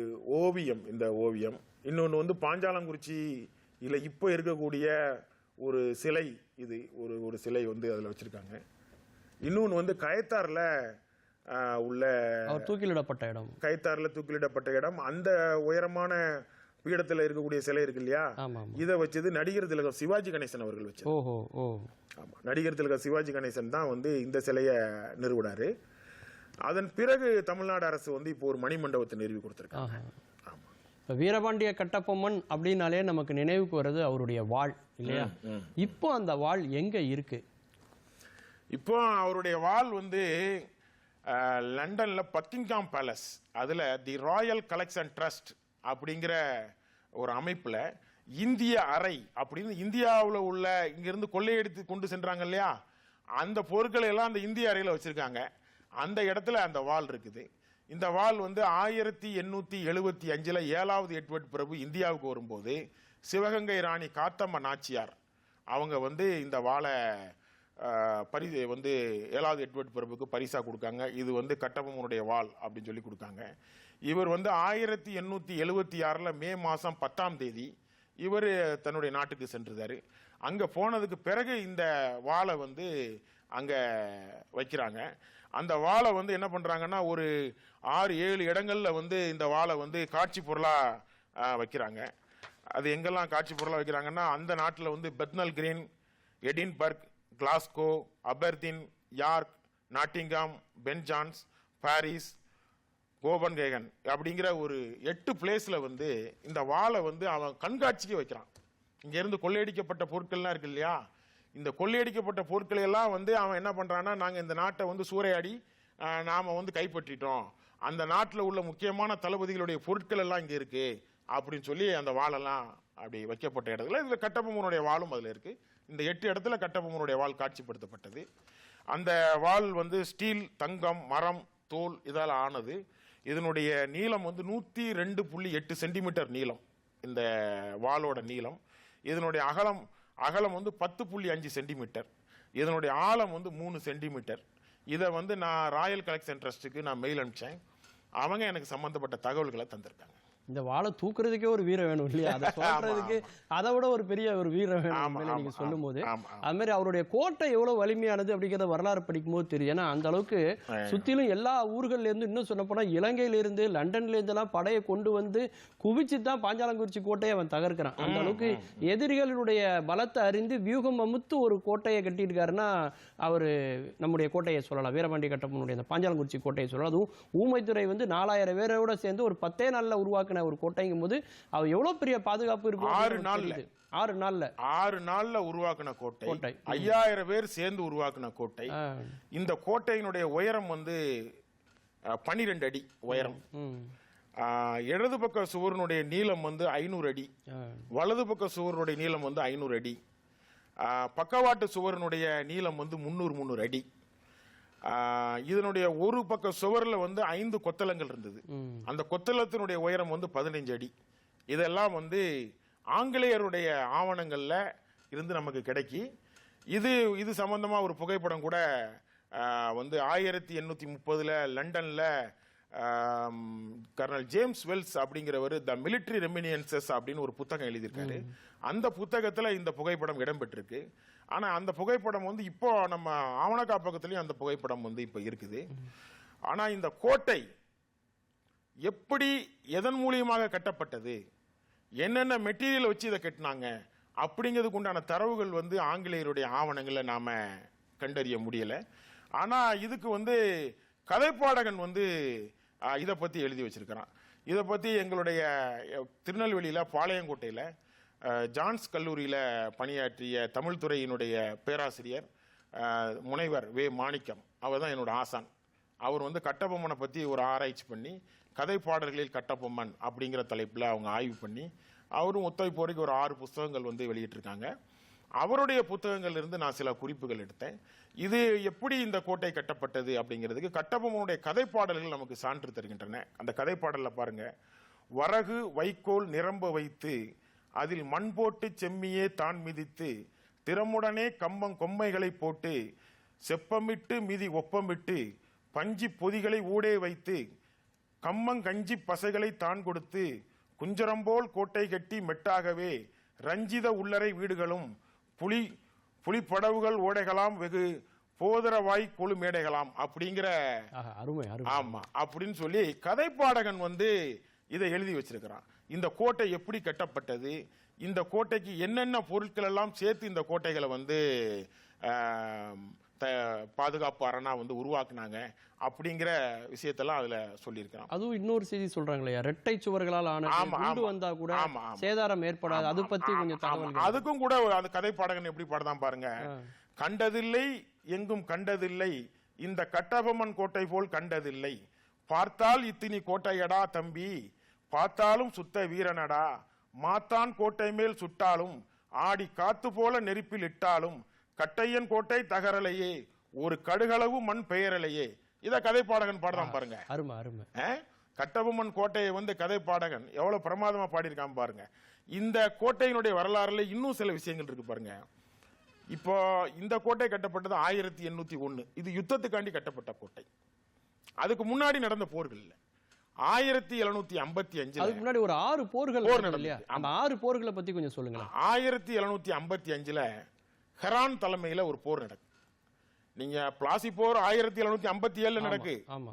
ஓவியம். இந்த ஓவியம் இன்னொன்று வந்து பாஞ்சாலங்குறிச்சி இல்லை இப்போ இருக்கக்கூடிய ஒரு சிலை. இது ஒரு சிலை வந்து அதில் வச்சிருக்காங்க. இன்னொன்று வந்து கயத்தாரில் உள்ள அவர் தூக்கிலிடப்பட்ட இடம். கயத்தாரில் தூக்கிலிடப்பட்ட இடம். அந்த உயரமான பீடத்தில் இருக்கக்கூடிய சிலை இருக்கு இல்லையா, இதை வச்சது நடிகர் திலகம் சிவாஜி கணேசன் அவர்கள் வச்சது. ஓஹோ ஓ ஆமா, நடிகர் திலகம் சிவாஜி கணேசன் தான் வந்து இந்த சிலையை நிறுவினாரு. அதன் பிறகு தமிழ்நாடு அரசு வந்து இப்போ ஒரு மணிமண்டபத்தை நிறுவி கொடுத்திருக்காங்க. வீரபாண்டிய கட்டபொம்மன் அப்படின்னாலே நமக்கு நினைவுக்கு வர்றது அவருடைய வாள் இல்லையா? இப்போ அந்த வாள் எங்க இருக்கு? இப்போ அவருடைய வாள் வந்து லண்டன்ல பக்கிங்ஹாம் பேலஸ், அதுல தி ராயல் கலெக்ஷன் ட்ரஸ்ட் அப்படிங்கிற ஒரு அமைப்புல இந்திய அறை அப்படின்னு இந்தியாவில் உள்ள இங்கிருந்து கொள்ளையடித்து கொண்டு சென்றாங்க இல்லையா, அந்த பொருட்களை எல்லாம் அந்த இந்திய அறையில வச்சிருக்காங்க. அந்த இடத்துல அந்த வாள் இருக்குது. இந்த வாள் வந்து 1875 7வது எட்வர்ட் பிரபு இந்தியாவுக்கு வரும்போது சிவகங்கை ராணி காத்தம்ம நாச்சியார் அவங்க வந்து இந்த வாளை வந்து 7வது எட்வர்ட் பிரபுக்கு பரிசா கொடுக்காங்க. இது வந்து கட்டபொம்மனுடைய வாள் அப்படின்னு சொல்லி கொடுக்காங்க. இவர் வந்து 1876 மே மாதம் 10ஆம் தேதி இவர் தன்னுடைய நாட்டுக்கு சென்றிருந்தாரு. அங்க போனதுக்கு பிறகு இந்த வாளை வந்து அங்க வைக்கிறாங்க. அந்த வாளை வந்து என்ன பண்றாங்கன்னா ஒரு 6-7 இடங்கள்ல வந்து இந்த வாளை வந்து காட்சி பொருளா வைக்கிறாங்க. அது எங்கெல்லாம் காட்சி பொருளா வைக்கிறாங்கன்னா அந்த நாட்டில் வந்து Bethnal Green, Edinburgh, Glasgow, Aberdeen, York, Nottingham, Ben Johns, Paris, Copenhagen அப்படிங்கிற ஒரு 8 பிளேஸ்ல வந்து இந்த வாளை வந்து அவன் கண்காட்சிக்கு வைக்கிறான். இங்க இருந்து கொள்ளையடிக்கப்பட்ட பொருட்கள்லாம் இருக்கு இல்லையா, இந்த கொள்ளையடிக்கப்பட்ட பொருட்களை எல்லாம் வந்து அவன் என்ன பண்றான்னா, நாங்க இந்த நாட்டை வந்து சூறையாடி நாம வந்து கைப்பற்றிட்டோம், அந்த நாட்டில் உள்ள முக்கியமான தளபதிகளுடைய பொருட்கள் எல்லாம் இங்க இருக்கு அப்படின்னு சொல்லி அந்த வாளெல்லாம் அப்படி வைக்கப்பட்ட இடத்துல இதுல கட்டபொம்மனுடைய வாளும் அதுல இருக்கு. இந்த 8 இடத்துல கட்டபொம்மனுடைய வாள் காட்சிப்படுத்தப்பட்டது. அந்த வாள் வந்து ஸ்டீல், தங்கம், மரம், தோல் இதால் ஆனது. இதனுடைய நீளம் வந்து 102.8 சென்டிமீட்டர் நீளம் இந்த வாளோட நீளம். இதனுடைய அகலம் வந்து 10.5 சென்டிமீட்டர். இதனுடைய ஆழம் வந்து 3 சென்டிமீட்டர். இதை வந்து நான் ராயல் கலெக்ஷன் ட்ரஸ்ட்டுக்கு நான் மெயில் அனுப்பிச்சேன். அவங்க எனக்கு சம்பந்தப்பட்ட தகவல்களை தந்திருக்காங்க. இந்த வாழை தூக்குறதுக்கே ஒரு வீரம் வேணும் இல்லையா, அதை சொல்றதுக்கு அதை விட ஒரு பெரிய ஒரு வீரம் வேணும் நீங்க சொல்லும் போது. அது மாதிரி அவருடைய கோட்டை எவ்வளவு வலிமையானது அப்படிங்கிறத வரலாறு படிக்கும் போது தெரியும். ஏன்னா அந்த அளவுக்கு சுத்திலும் எல்லா ஊர்கள்ல இருந்து, இன்னும் சொல்ல போனா இலங்கையில இருந்து லண்டன்ல இருந்து எல்லாம் படையை கொண்டு வந்து குவிச்சு தான் பாஞ்சாலங்குறிச்சி கோட்டையை அவன் தகர்க்கிறான். அந்த அளவுக்கு எதிரிகளுடைய பலத்தை அறிந்து வியூகம் அமுத்து ஒரு கோட்டையை கட்டியிருக்காருன்னா அவரு நம்முடைய கோட்டையை சொல்லலாம், வீரபாண்டிய கட்டபொம்மனுடைய அந்த பாஞ்சாலங்குறிச்சி கோட்டையை சொல்லலாம். அதுவும் ஊமைத்துறை வந்து 4000 பேரோட சேர்ந்து ஒரு 10 நாள்ல உருவாக்கின ஒரு கோட்டைங்கும் போது அவ எவ்வளவு பெரிய பாதுகாப்பு இருக்கும். 6 நாள்ல உருவாக்கின கோட்டை, 5000 பேர் சேர்ந்து உருவாக்கின கோட்டை. இந்த கோட்டையினுடைய உயரம் வந்து 12 அடி உயரம். இடது பக்க சுவருடைய நீளம் வந்து 500 அடி, வலது பக்க சுவருடைய நீளம் வந்து 500 அடி, பக்கவாட்டு சுவருடைய நீளம் வந்து 300 அடி. இதனுடைய ஒரு பக்க சுவர்ல வந்து 5 கொத்தளங்கள் இருந்தது. அந்த கொத்தளத்தினுடைய உயரம் வந்து 15 அடி. இதெல்லாம் வந்து ஆங்கிலேயருடைய ஆவணங்கள்ல இருந்து நமக்கு கிடைக்கி. இது சம்பந்தமா ஒரு புகைப்படம் கூட வந்து 1830 லண்டன்ல கர்னல் ஜேம்ஸ் வெல்ஸ் அப்படிங்கிறவர் த மிலிட்டரி ரெமினியன்சஸ் அப்படின்னு ஒரு புத்தகம் எழுதியிருக்காரு. அந்த புத்தகத்துல இந்த புகைப்படம் இடம்பெற்றிருக்கு. ஆனா அந்த புகைப்படம் வந்து இப்போ நம்ம ஆவண காப்பகத்திலயும் அந்த புகைப்படம் வந்து இப்ப இருக்குது. ஆனா இந்த கோட்டை எப்படி, எதன் மூலியமாக கட்டப்பட்டது, என்னென்ன மெட்டீரியல் வச்சு இதை கட்டினாங்க அப்படிங்கிறதுக்கு உண்டான தரவுகள் வந்து ஆங்கிலேயருடைய ஆவணங்களை நாம கண்டறிய முடியல. ஆனா இதுக்கு வந்து கதைப்பாடகன் வந்து இதை பத்தி எழுதி வச்சிருக்கிறான். இதை பத்தி எங்களுடைய திருநெல்வேலியில பாளையங்கோட்டையில ஜான்ஸ் கல்லூரியில பணியாற்றிய தமிழ் துறையினுடைய பேராசிரியர் முனைவர் வே மாணிக்கம், அவர் தான் என்னோட ஆசான். அவர் வந்து கட்டபொம்மனை பற்றி ஒரு ஆராய்ச்சி பண்ணி கதை பாடல்களில் கட்டபொம்மன் அப்படிங்கிற தலைப்பில் அவங்க ஆய்வு பண்ணி அவரும் ஒத்துழைப்போரைக்கு ஒரு 6 புத்தகங்கள் வந்து வெளியிட்டிருக்காங்க. அவருடைய புத்தகங்கள் இருந்து நான் சில குறிப்புகள் எடுத்தேன். இது எப்படி இந்த கோட்டை கட்டப்பட்டது அப்படிங்கிறதுக்கு கட்டபொம்மனுடைய கதை பாடல்கள் நமக்கு சான்று தருகின்றன. அந்த கதை பாடல்ல பாருங்க, வரகு வைக்கோல் நிரம்ப வைத்து அதில் மண் போட்டு செம்மியே தான் மிதித்து திறமுடனே கொம்மைகளை போட்டு செப்பமிட்டு மிதி ஒப்பமிட்டு பஞ்சி பொதிகளை ஊடே வைத்து கம்மங்கஞ்சி பசைகளை தான் கொடுத்து குஞ்சரம்போல் கோட்டை கட்டி மெட்டாகவே ரஞ்சித உள்ளரை வீடுகளும் புலிப்படவுகள் ஓடைகளாம் வெகு போதரவாய் கொழு மேடைகளாம் அப்படிங்கிற ஆமா அப்படின்னு சொல்லி கதைப்பாடகன் வந்து இதை எழுதி வச்சிருக்கிறான். இந்த கோட்டை எப்படி கட்டப்பட்டது, இந்த கோட்டைக்கு என்னென்ன பொருட்கள் எல்லாம் சேர்த்து இந்த கோட்டைகளை வந்து பாதுகாப்பு அரணா வந்து உருவாக்குனாங்க அப்படிங்கிற விஷயத்தெல்லாம் அதுல சொல்லியிருக்கிறான். அதுவும் இன்னொரு செய்தி சொல்றாங்களே, இரட்டை சுவர்களால் ஆன குண்டு வந்தா கூட சேதாரம் ஏற்படாது. அது பத்தி கொஞ்சம் தகவல். அதுக்கும் கூட அந்த கதை பாடகன் எப்படி பாடுதான் பாருங்க. கண்டதில்லை எங்கும் கண்டதில்லை இந்த கட்டபொம்மன் கோட்டை போல் கண்டதில்லை, பார்த்தால் இத்தினி கோட்டையடா தம்பி பார்த்தாலும் சுத்த வீரனடா, மாத்தான் கோட்டை மேல் சுட்டாலும் ஆடி காத்து போல நெருப்பில் இட்டாலும் கட்டையன் கோட்டை தகரலையே ஒரு கடுகளவு மண் பெயரலையே. இத கதை பாடகன் பாடுறான் பாருங்க. அருமை அருமை. கட்டபொம்மன் கோட்டையை வந்து கதை பாடகன் எவ்வளவு பிரமாதமா பாடியிருக்கான் பாருங்க. இந்த கோட்டையினுடைய வரலாறுல இன்னும் சில விஷயங்கள் இருக்கு பாருங்க. இப்போ இந்த கோட்டை கட்டப்பட்டது 1801. இது யுத்தத்துக்காண்டி கட்டப்பட்ட கோட்டை. அதுக்கு முன்னாடி நடந்த போர்கள் இல்ல. 1755 அதுக்கு முன்னாடி ஒரு 6 போர்கள் நடந்தது. அந்த 6 போர்களை பத்தி கொஞ்சம் சொல்லுங்க. 1755ல ஹெரான் தலைமையில ஒரு போர் நடக்கு. நீங்க பிளாசி போர் 1757 நடக்கு. ஆமா.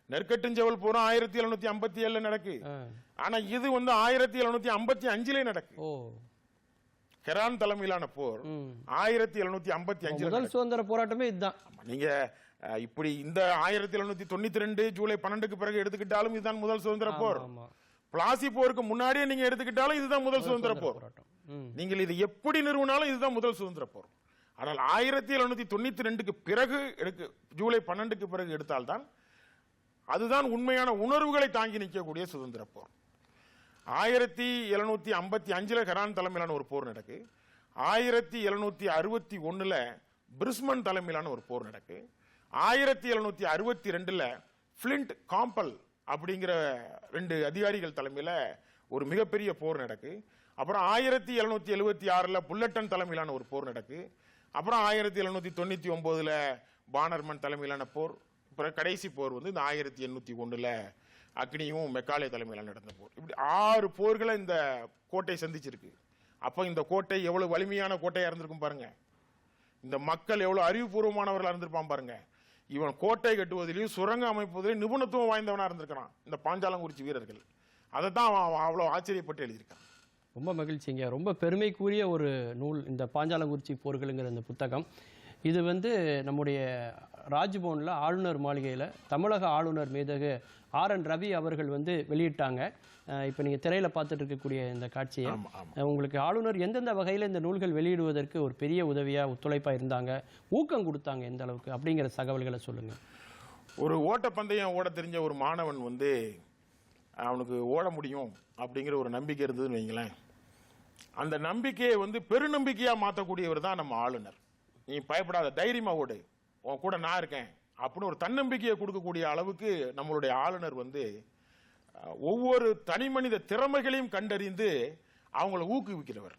நெற்கட்டுஞ்செவல் போர் 1757 நடக்கு. ஆனா இது வந்து 1755 நடக்கு. ஹெரான் தலைமையிலான போர் 1755. முதல் சுதந்திர போராட்டமே இதுதான். நீங்க இப்படி இந்த 1792 ஜூலை 12க்கு பிறகு எடுத்துக்கிட்டாலும் இதுதான் முதல் சுதந்திர போர். பிளாசி போருக்கு முன்னாடியே நீங்க எடுத்துக்கிட்டாலும் இதுதான் முதல் சுதந்திர போர். நீங்கள் இது எப்படி நிறுவனாலும் இதுதான் முதல் சுதந்திர போர். ஆனால் 1792க்கு பிறகு ஜூலை 12க்கு பிறகு எடுத்தால்தான் அதுதான் உண்மையான உணர்வுகளை தாங்கி நிற்கக்கூடிய சுதந்திர போர். 1755 ஹெரான் தலைமையிலான ஒரு போர் நடக்கு. 1761 பிரிஸ்மன் தலைமையிலான ஒரு போர் நடக்கு. 1762 பிளிண்ட் காம்பல் அப்படிங்கிற 2 அதிகாரிகள் தலைமையில ஒரு மிகப்பெரிய போர் நடக்கு. அப்புறம் 1776 புல்லட்டன் தலைமையிலான ஒரு போர் நடக்கு. அப்புறம் 1799 பானர்மன் தலைமையிலான போர். அப்புறம் கடைசி போர் வந்து இந்த 1801 அக்னியும் மெக்காலே தலைமையிலான நடந்த போர். இப்படி 6 போர்களை இந்த கோட்டை சந்திச்சிருக்கு. அப்ப இந்த கோட்டை எவ்வளவு வலிமையான கோட்டையா இருந்திருக்கும் பாருங்க. இந்த மக்கள் எவ்வளவு அறிவுபூர்வமானவர்களா இருந்திருப்பான் பாருங்க. இவன் கோட்டை கட்டுவதிலையும் சுரங்க அமைப்பதிலையும் நிபுணத்துவம் வாய்ந்தவனா இருந்திருக்கிறான் இந்த பாஞ்சாலங்குறிச்சி வீரர்கள். அதை தான் அவன் அவ்வளவு ஆச்சரியப்பட்டு எழுதியிருக்கான். ரொம்ப மகிழ்ச்சிங்க. ரொம்ப பெருமைக்குரிய ஒரு நூல் இந்த பாஞ்சாலங்குறிச்சி போர்களுங்கிற இந்த புத்தகம். இது வந்து நம்முடைய ராஜ்பவனில் ஆளுநர் மாளிகையில் தமிழக ஆளுநர் மேதகு RN ரவி அவர்கள் வந்து வெளியிட்டாங்க. இப்போ நீங்கள் திரையில் பார்த்துட்டு இருக்கக்கூடிய இந்த காட்சியை உங்களுக்கு ஆளுநர் எந்தெந்த வகையில் இந்த நூல்கள் வெளியிடுவதற்கு ஒரு பெரிய உதவியாக ஒத்துழைப்பாக இருந்தாங்க, ஊக்கம் கொடுத்தாங்க எந்த அளவுக்கு அப்படிங்கிற தகவல்களை சொல்லுங்கள். ஒரு ஓட்டப்பந்தயம் ஓட தெரிஞ்ச ஒரு மாணவன் வந்து அவனுக்கு ஓட முடியும் அப்படிங்கிற ஒரு நம்பிக்கை இருந்ததுன்னு வைங்களேன். அந்த நம்பிக்கையை வந்து பெருநம்பிக்கையா மாற்றக்கூடியவர் தான் நம்ம ஆளுநர். நீ பயப்படாத, தைரியமா ஓடு, உன் கூட நான் இருக்கேன் அப்படின்னு ஒரு தன்னம்பிக்கையை கொடுக்கக்கூடிய அளவுக்கு நம்மளுடைய ஆளுநர் வந்து ஒவ்வொரு தனி மனித திறமைகளையும் கண்டறிந்து அவங்கள ஊக்குவிக்கிறவர்.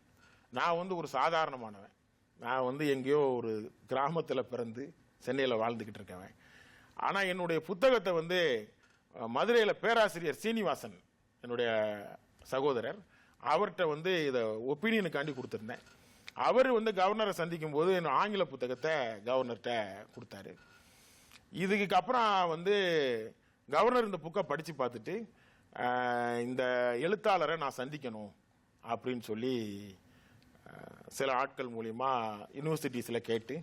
நான் வந்து ஒரு சாதாரணமானவன். நான் வந்து எங்கேயோ ஒரு கிராமத்தில் பிறந்து சென்னையில் வாழ்ந்துக்கிட்டு இருக்கவன். ஆனால் என்னுடைய புத்தகத்தை வந்து மதுரையில் பேராசிரியர் சீனிவாசன் என்னுடைய சகோதரர் அவர்கிட்ட வந்து இதை ஒப்பீனியனுக்காண்டி கொடுத்துருந்தேன். அவர் வந்து கவர்னரை சந்திக்கும் போது ஆங்கில புத்தகத்தை கவர்னர்கிட்ட கொடுத்தாரு. இதுக்கு அப்புறம் வந்து கவர்னர் இந்த புக்கை படித்து பார்த்துட்டு இந்த எழுத்தாளரை நான் சந்திக்கணும் அப்படின்னு சொல்லி சில ஆட்கள் மூலிமா யூனிவர்சிட்டிஸில் கேட்டு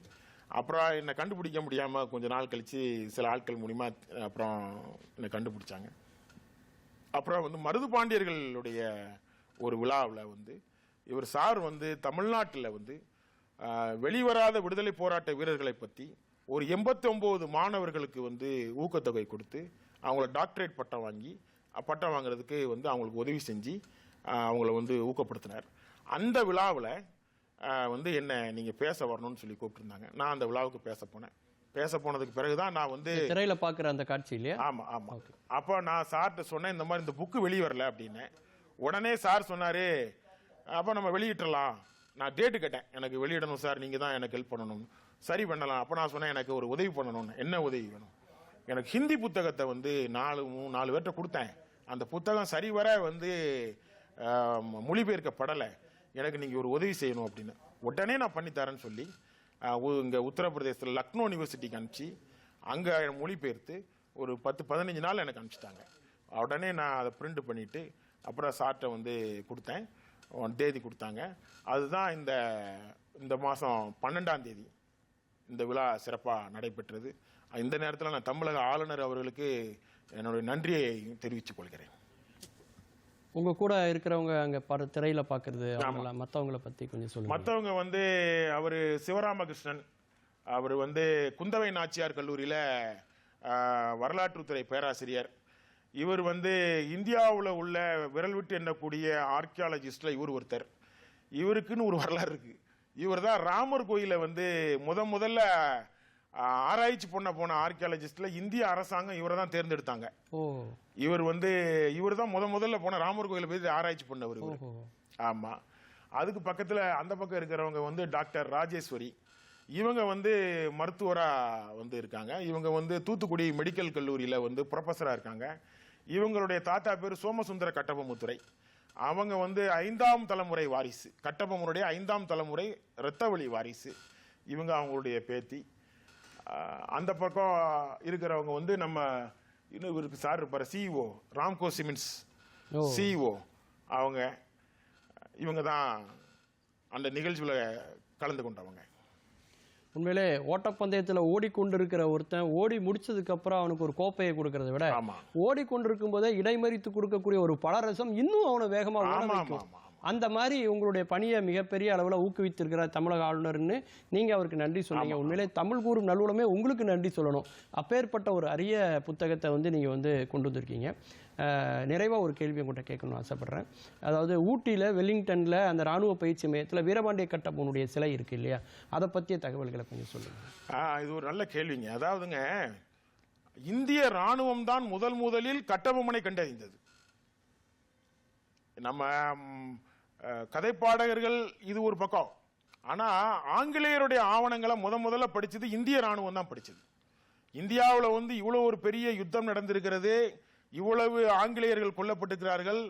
அப்புறம் என்னை கண்டுபிடிக்க முடியாமல் கொஞ்ச நாள் கழித்து சில ஆட்கள் மூலிமா அப்புறம் என்னை கண்டுபிடிச்சாங்க. அப்புறம் வந்து மருது பாண்டியர்களுடைய ஒரு விழாவில் வந்து இவர் சார் வந்து தமிழ்நாட்டில் வந்து வெளிவராத விடுதலை போராட்ட வீரர்களை பற்றி ஒரு 89 மாணவர்களுக்கு வந்து ஊக்கத்தொகை கொடுத்து அவங்கள டாக்டரேட் பட்டம் வாங்கி பட்டம் வாங்குறதுக்கு வந்து அவங்களுக்கு உதவி செஞ்சு அவங்கள வந்து ஊக்கப்படுத்தினார். அந்த விழாவில் வந்து என்ன நீங்கள் பேச வரணும்னு சொல்லி கூப்பிட்டுருந்தாங்க. நான் அந்த விழாவுக்கு பேச போனதுக்கு பிறகுதான் நான் வந்து திரையில பார்க்குற அந்த காட்சி இல்லையா? ஆமாம் ஆமாம். அப்போ நான் சார்கிட்ட சொன்னேன், இந்த மாதிரி இந்த புக்கு வெளியே வரல அப்படின்னு. உடனே சார் சொன்னார், அப்போ நம்ம வெளியிட்டலாம். நான் டேட்டு கேட்டேன், எனக்கு வெளியிடணும் சார், நீங்கள் தான் எனக்கு ஹெல்ப் பண்ணணும். சரி பண்ணலாம். அப்போ நான் சொன்னேன், எனக்கு ஒரு உதவி பண்ணணும்னு. என்ன உதவி வேணும்? எனக்கு ஹிந்தி புத்தகத்தை வந்து 4 பேர்கிட்ட கொடுத்தேன். அந்த புத்தகம் சரிவர வந்து மொழிபெயர்க்கப்படலை. எனக்கு நீங்கள் ஒரு உதவி செய்யணும் அப்படின்னு. உடனே நான் பண்ணித்தரேன்னு சொல்லி இங்கே உத்தரப்பிரதேசத்தில் லக்னோ யூனிவர்சிட்டிக்கு அனுப்பிச்சு அங்கே மொழிபெயர்த்து ஒரு 10-15 நாள் எனக்கு அனுப்பிச்சிட்டாங்க. உடனே நான் அதை பிரிண்ட் பண்ணிவிட்டு அப்புறம் சார்ட்டை வந்து கொடுத்தேன். தேதி கொடுத்தாங்க. அதுதான் இந்த மாதம் 12ஆம் தேதி இந்த விழா சிறப்பாக நடைபெற்றது. இந்த நேரத்தில் நான் தமிழக ஆளுநர் அவர்களுக்கு என்னுடைய நன்றியை தெரிவித்துக் கொள்கிறேன். உங்க கூட இருக்கிறவங்க அங்க திரையில பாக்குறது மற்றவங்களை பத்தி கொஞ்சம் சொல்லுங்க. மற்றவங்க வந்து அவர் சிவராமகிருஷ்ணன், அவர் வந்து குந்தவை நாச்சியார் கல்லூரியில் வரலாற்றுத்துறை பேராசிரியர். இவர் வந்து இந்தியாவில் உள்ள விரல் விட்டு எண்ணக்கூடிய ஆர்கியாலஜிஸ்ட்ல இவர் ஒருத்தர். இவருக்குன்னு ஒரு வரலாறு இருக்கு. இவர் தான் ராமர் கோயிலை வந்து முதல்ல ஆராய்ச்சி போன ஆர்கியாலஜிஸ்ட்ல இந்திய அரசாங்கம் இவரை தான் தேர்ந்தெடுத்தாங்க. இவர் தான் முதல்ல போன ராமர் கோயிலை போய் ஆராய்ச்சி பண்ணவர். ஆமா. அதுக்கு பக்கத்துல அந்த பக்கம் இருக்கிறவங்க வந்து டாக்டர் ராஜேஸ்வரி. இவங்க வந்து மருத்துவரா வந்து இருக்காங்க. இவங்க வந்து தூத்துக்குடி மெடிக்கல் கல்லூரியில வந்து ப்ரொஃபஸரா இருக்காங்க. இவங்களுடைய தாத்தா பேர் சோமசுந்தர கட்டபொம்முத்துரை. அவங்க வந்து 5ஆம் தலைமுறை வாரிசு. கட்டபொம்மனுடைய 5ஆம் தலைமுறை இரத்தவழி வாரிசு. இவங்க அவங்களுடைய பேத்தி. அந்த பக்கம் இருக்கிறவங்க வந்து நம்ம இன்னும் இவருக்கு சார் இருப்பார், சிஇஓ ராம்கோ சிமெண்ட்ஸ் சிஇஓ. இவங்க தான் அந்த நிகழ்ச்சியில் கலந்து கொண்டவங்க. உண்மையிலே ஓட்டப்பந்தயத்தில் ஓடிக்கொண்டிருக்கிற ஒருத்தன் ஓடி முடிச்சதுக்கு அப்புறம் அவனுக்கு ஒரு கோப்பையை கொடுக்கறத விட ஓடிக்கொண்டிருக்கும் போதே இடைமறித்து கொடுக்கக்கூடிய ஒரு பலரசம் இன்னும் அவனை வேகமாக அந்த மாதிரி உங்களுடைய பணியை மிகப்பெரிய அளவில் ஊக்குவித்திருக்கிறார் தமிழக ஆளுநர்னு நீங்கள் அவருக்கு நன்றி சொன்னீங்க. உண்மையிலே தமிழ் கூறும் நல்லுலமே உங்களுக்கு நன்றி சொல்லணும். அப்பேற்பட்ட ஒரு அரிய புத்தகத்தை வந்து நீங்கள் வந்து கொண்டு வந்திருக்கீங்க. நிறைவாக ஒரு கேள்வி உங்கள்கிட்ட கேட்கணும்னு ஆசைப்பட்றேன். அதாவது ஊட்டியில் வெல்லிங்டனில் அந்த இராணுவ பயிற்சி மையத்தில் வீரபாண்டிய கட்டபொம்மனுடைய சிலை இருக்குது இல்லையா, அதை பற்றிய தகவல்களை கொஞ்சம் சொல்லுங்கள். இது ஒரு நல்ல கேள்விங்க. அதாவதுங்க, இந்திய இராணுவம் தான் முதலில் கட்டபொம்மனை கண்டறிந்தது. நம்ம கதைப்பாடகர்கள் இது ஒரு பக்கம். ஆனா ஆங்கிலேயருடைய ஆவணங்களை முதல்ல படிச்சது இந்திய ராணுவம் தான் படிச்சது. இந்தியாவில் வந்து இவ்வளவு ஒரு பெரிய யுத்தம் நடந்திருக்கிறது, இவ்வளவு ஆங்கிலேயர்கள் கொல்லப்பட்டிருக்கிறார்கள்,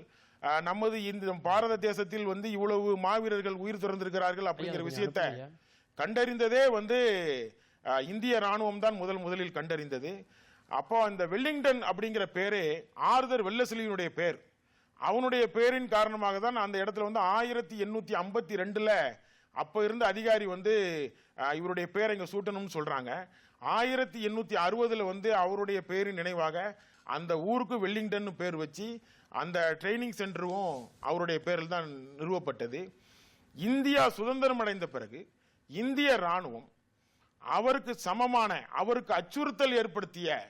நமது இந்த பாரத தேசத்தில் வந்து இவ்வளவு மாவீரர்கள் உயிர் துறந்திருக்கிறார்கள் அப்படிங்கிற விஷயத்தை கண்டறிந்ததே வந்து இந்திய ராணுவம் தான் முதலில் கண்டறிந்தது. அப்போ அந்த வெல்லிங்டன் அப்படிங்கிற பேரே ஆர்தர் வெல்லஸ்லியினுடைய பேர். அவனுடைய பேரின் காரணமாக தான் அந்த இடத்துல வந்து 1852 அப்ப இருந்த அதிகாரி வந்து இவருடைய பேரை இங்க சூட்டணும்னு சொல்றாங்க. 1860 வந்து அவருடைய பேரின் நினைவாக அந்த ஊருக்கு வெல்லிங்டன் பேர் வச்சு அந்த ட்ரைனிங் சென்டரும் அவருடைய பேரில் தான் நிறுவப்பட்டது. இந்தியா சுதந்திரம் அடைந்த பிறகு இந்திய ராணுவம் அவருக்கு சமமான, அவருக்கு அச்சுறுத்தல் ஏற்படுத்திய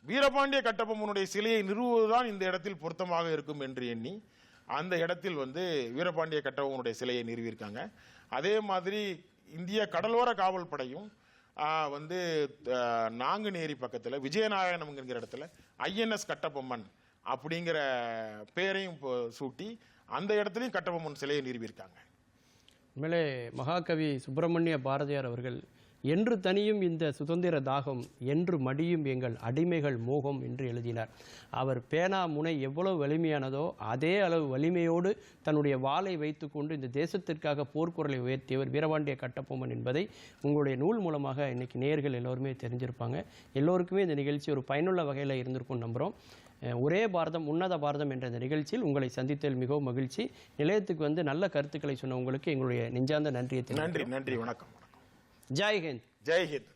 வீரபாண்டிய கட்டபொம்மனுடைய சிலையை நிறுவுவதுதான் இந்த இடத்தில் பொருத்தமாக இருக்கும் என்று எண்ணி அந்த இடத்தில் வந்து வீரபாண்டிய கட்டபொம்மனுடைய சிலையை நிறுவியிருக்காங்க. அதே மாதிரி இந்திய கடலோர காவல் படையும் வந்து நாங்குநேரி பக்கத்தில் விஜயநாராயணம் என்கிற இடத்துல ஐஎன்எஸ் கட்டபொம்மன் அப்படிங்கிற பேரையும் சூட்டி அந்த இடத்துலையும் கட்டபொம்மன் சிலையை நிறுவியிருக்காங்க. உண்மையிலே மகாகவி சுப்பிரமணிய பாரதியார் அவர்கள் என்று தனியும் இந்த சுதந்திர தாகம், என்று மடியும் எங்கள் அடிமைகள் மோகம் என்று எழுதினார். அவர் பேனா முனை எவ்வளவு வலிமையானதோ அதே அளவு வலிமையோடு தன்னுடைய வாளை வைத்துக்கொண்டு இந்த தேசத்திற்காக போர்க்குரலை உயர்த்தியவர் வீரபாண்டிய கட்டபொம்மன் என்பதை உங்களுடைய நூல் மூலமாக இன்னைக்கு நேயர்கள் எல்லோருமே தெரிஞ்சிருப்பாங்க. எல்லோருக்குமே இந்த நிகழ்ச்சி ஒரு பயனுள்ள வகையில் இருந்திருக்கும் நம்புகிறோம். ஒரே பாரதம் உன்னத பாரதம் என்ற இந்த நிகழ்ச்சியில் உங்களை சந்தித்ததில் மிகவும் மகிழ்ச்சி. நிலையத்துக்கு வந்து நல்ல கருத்துக்களை சொன்ன உங்களுக்கு எங்களுடைய நெஞ்சார்ந்த நன்றியை. நன்றி. வணக்கம். ஜெய் ஹிந்த். ஜெய் ஹிந்த்.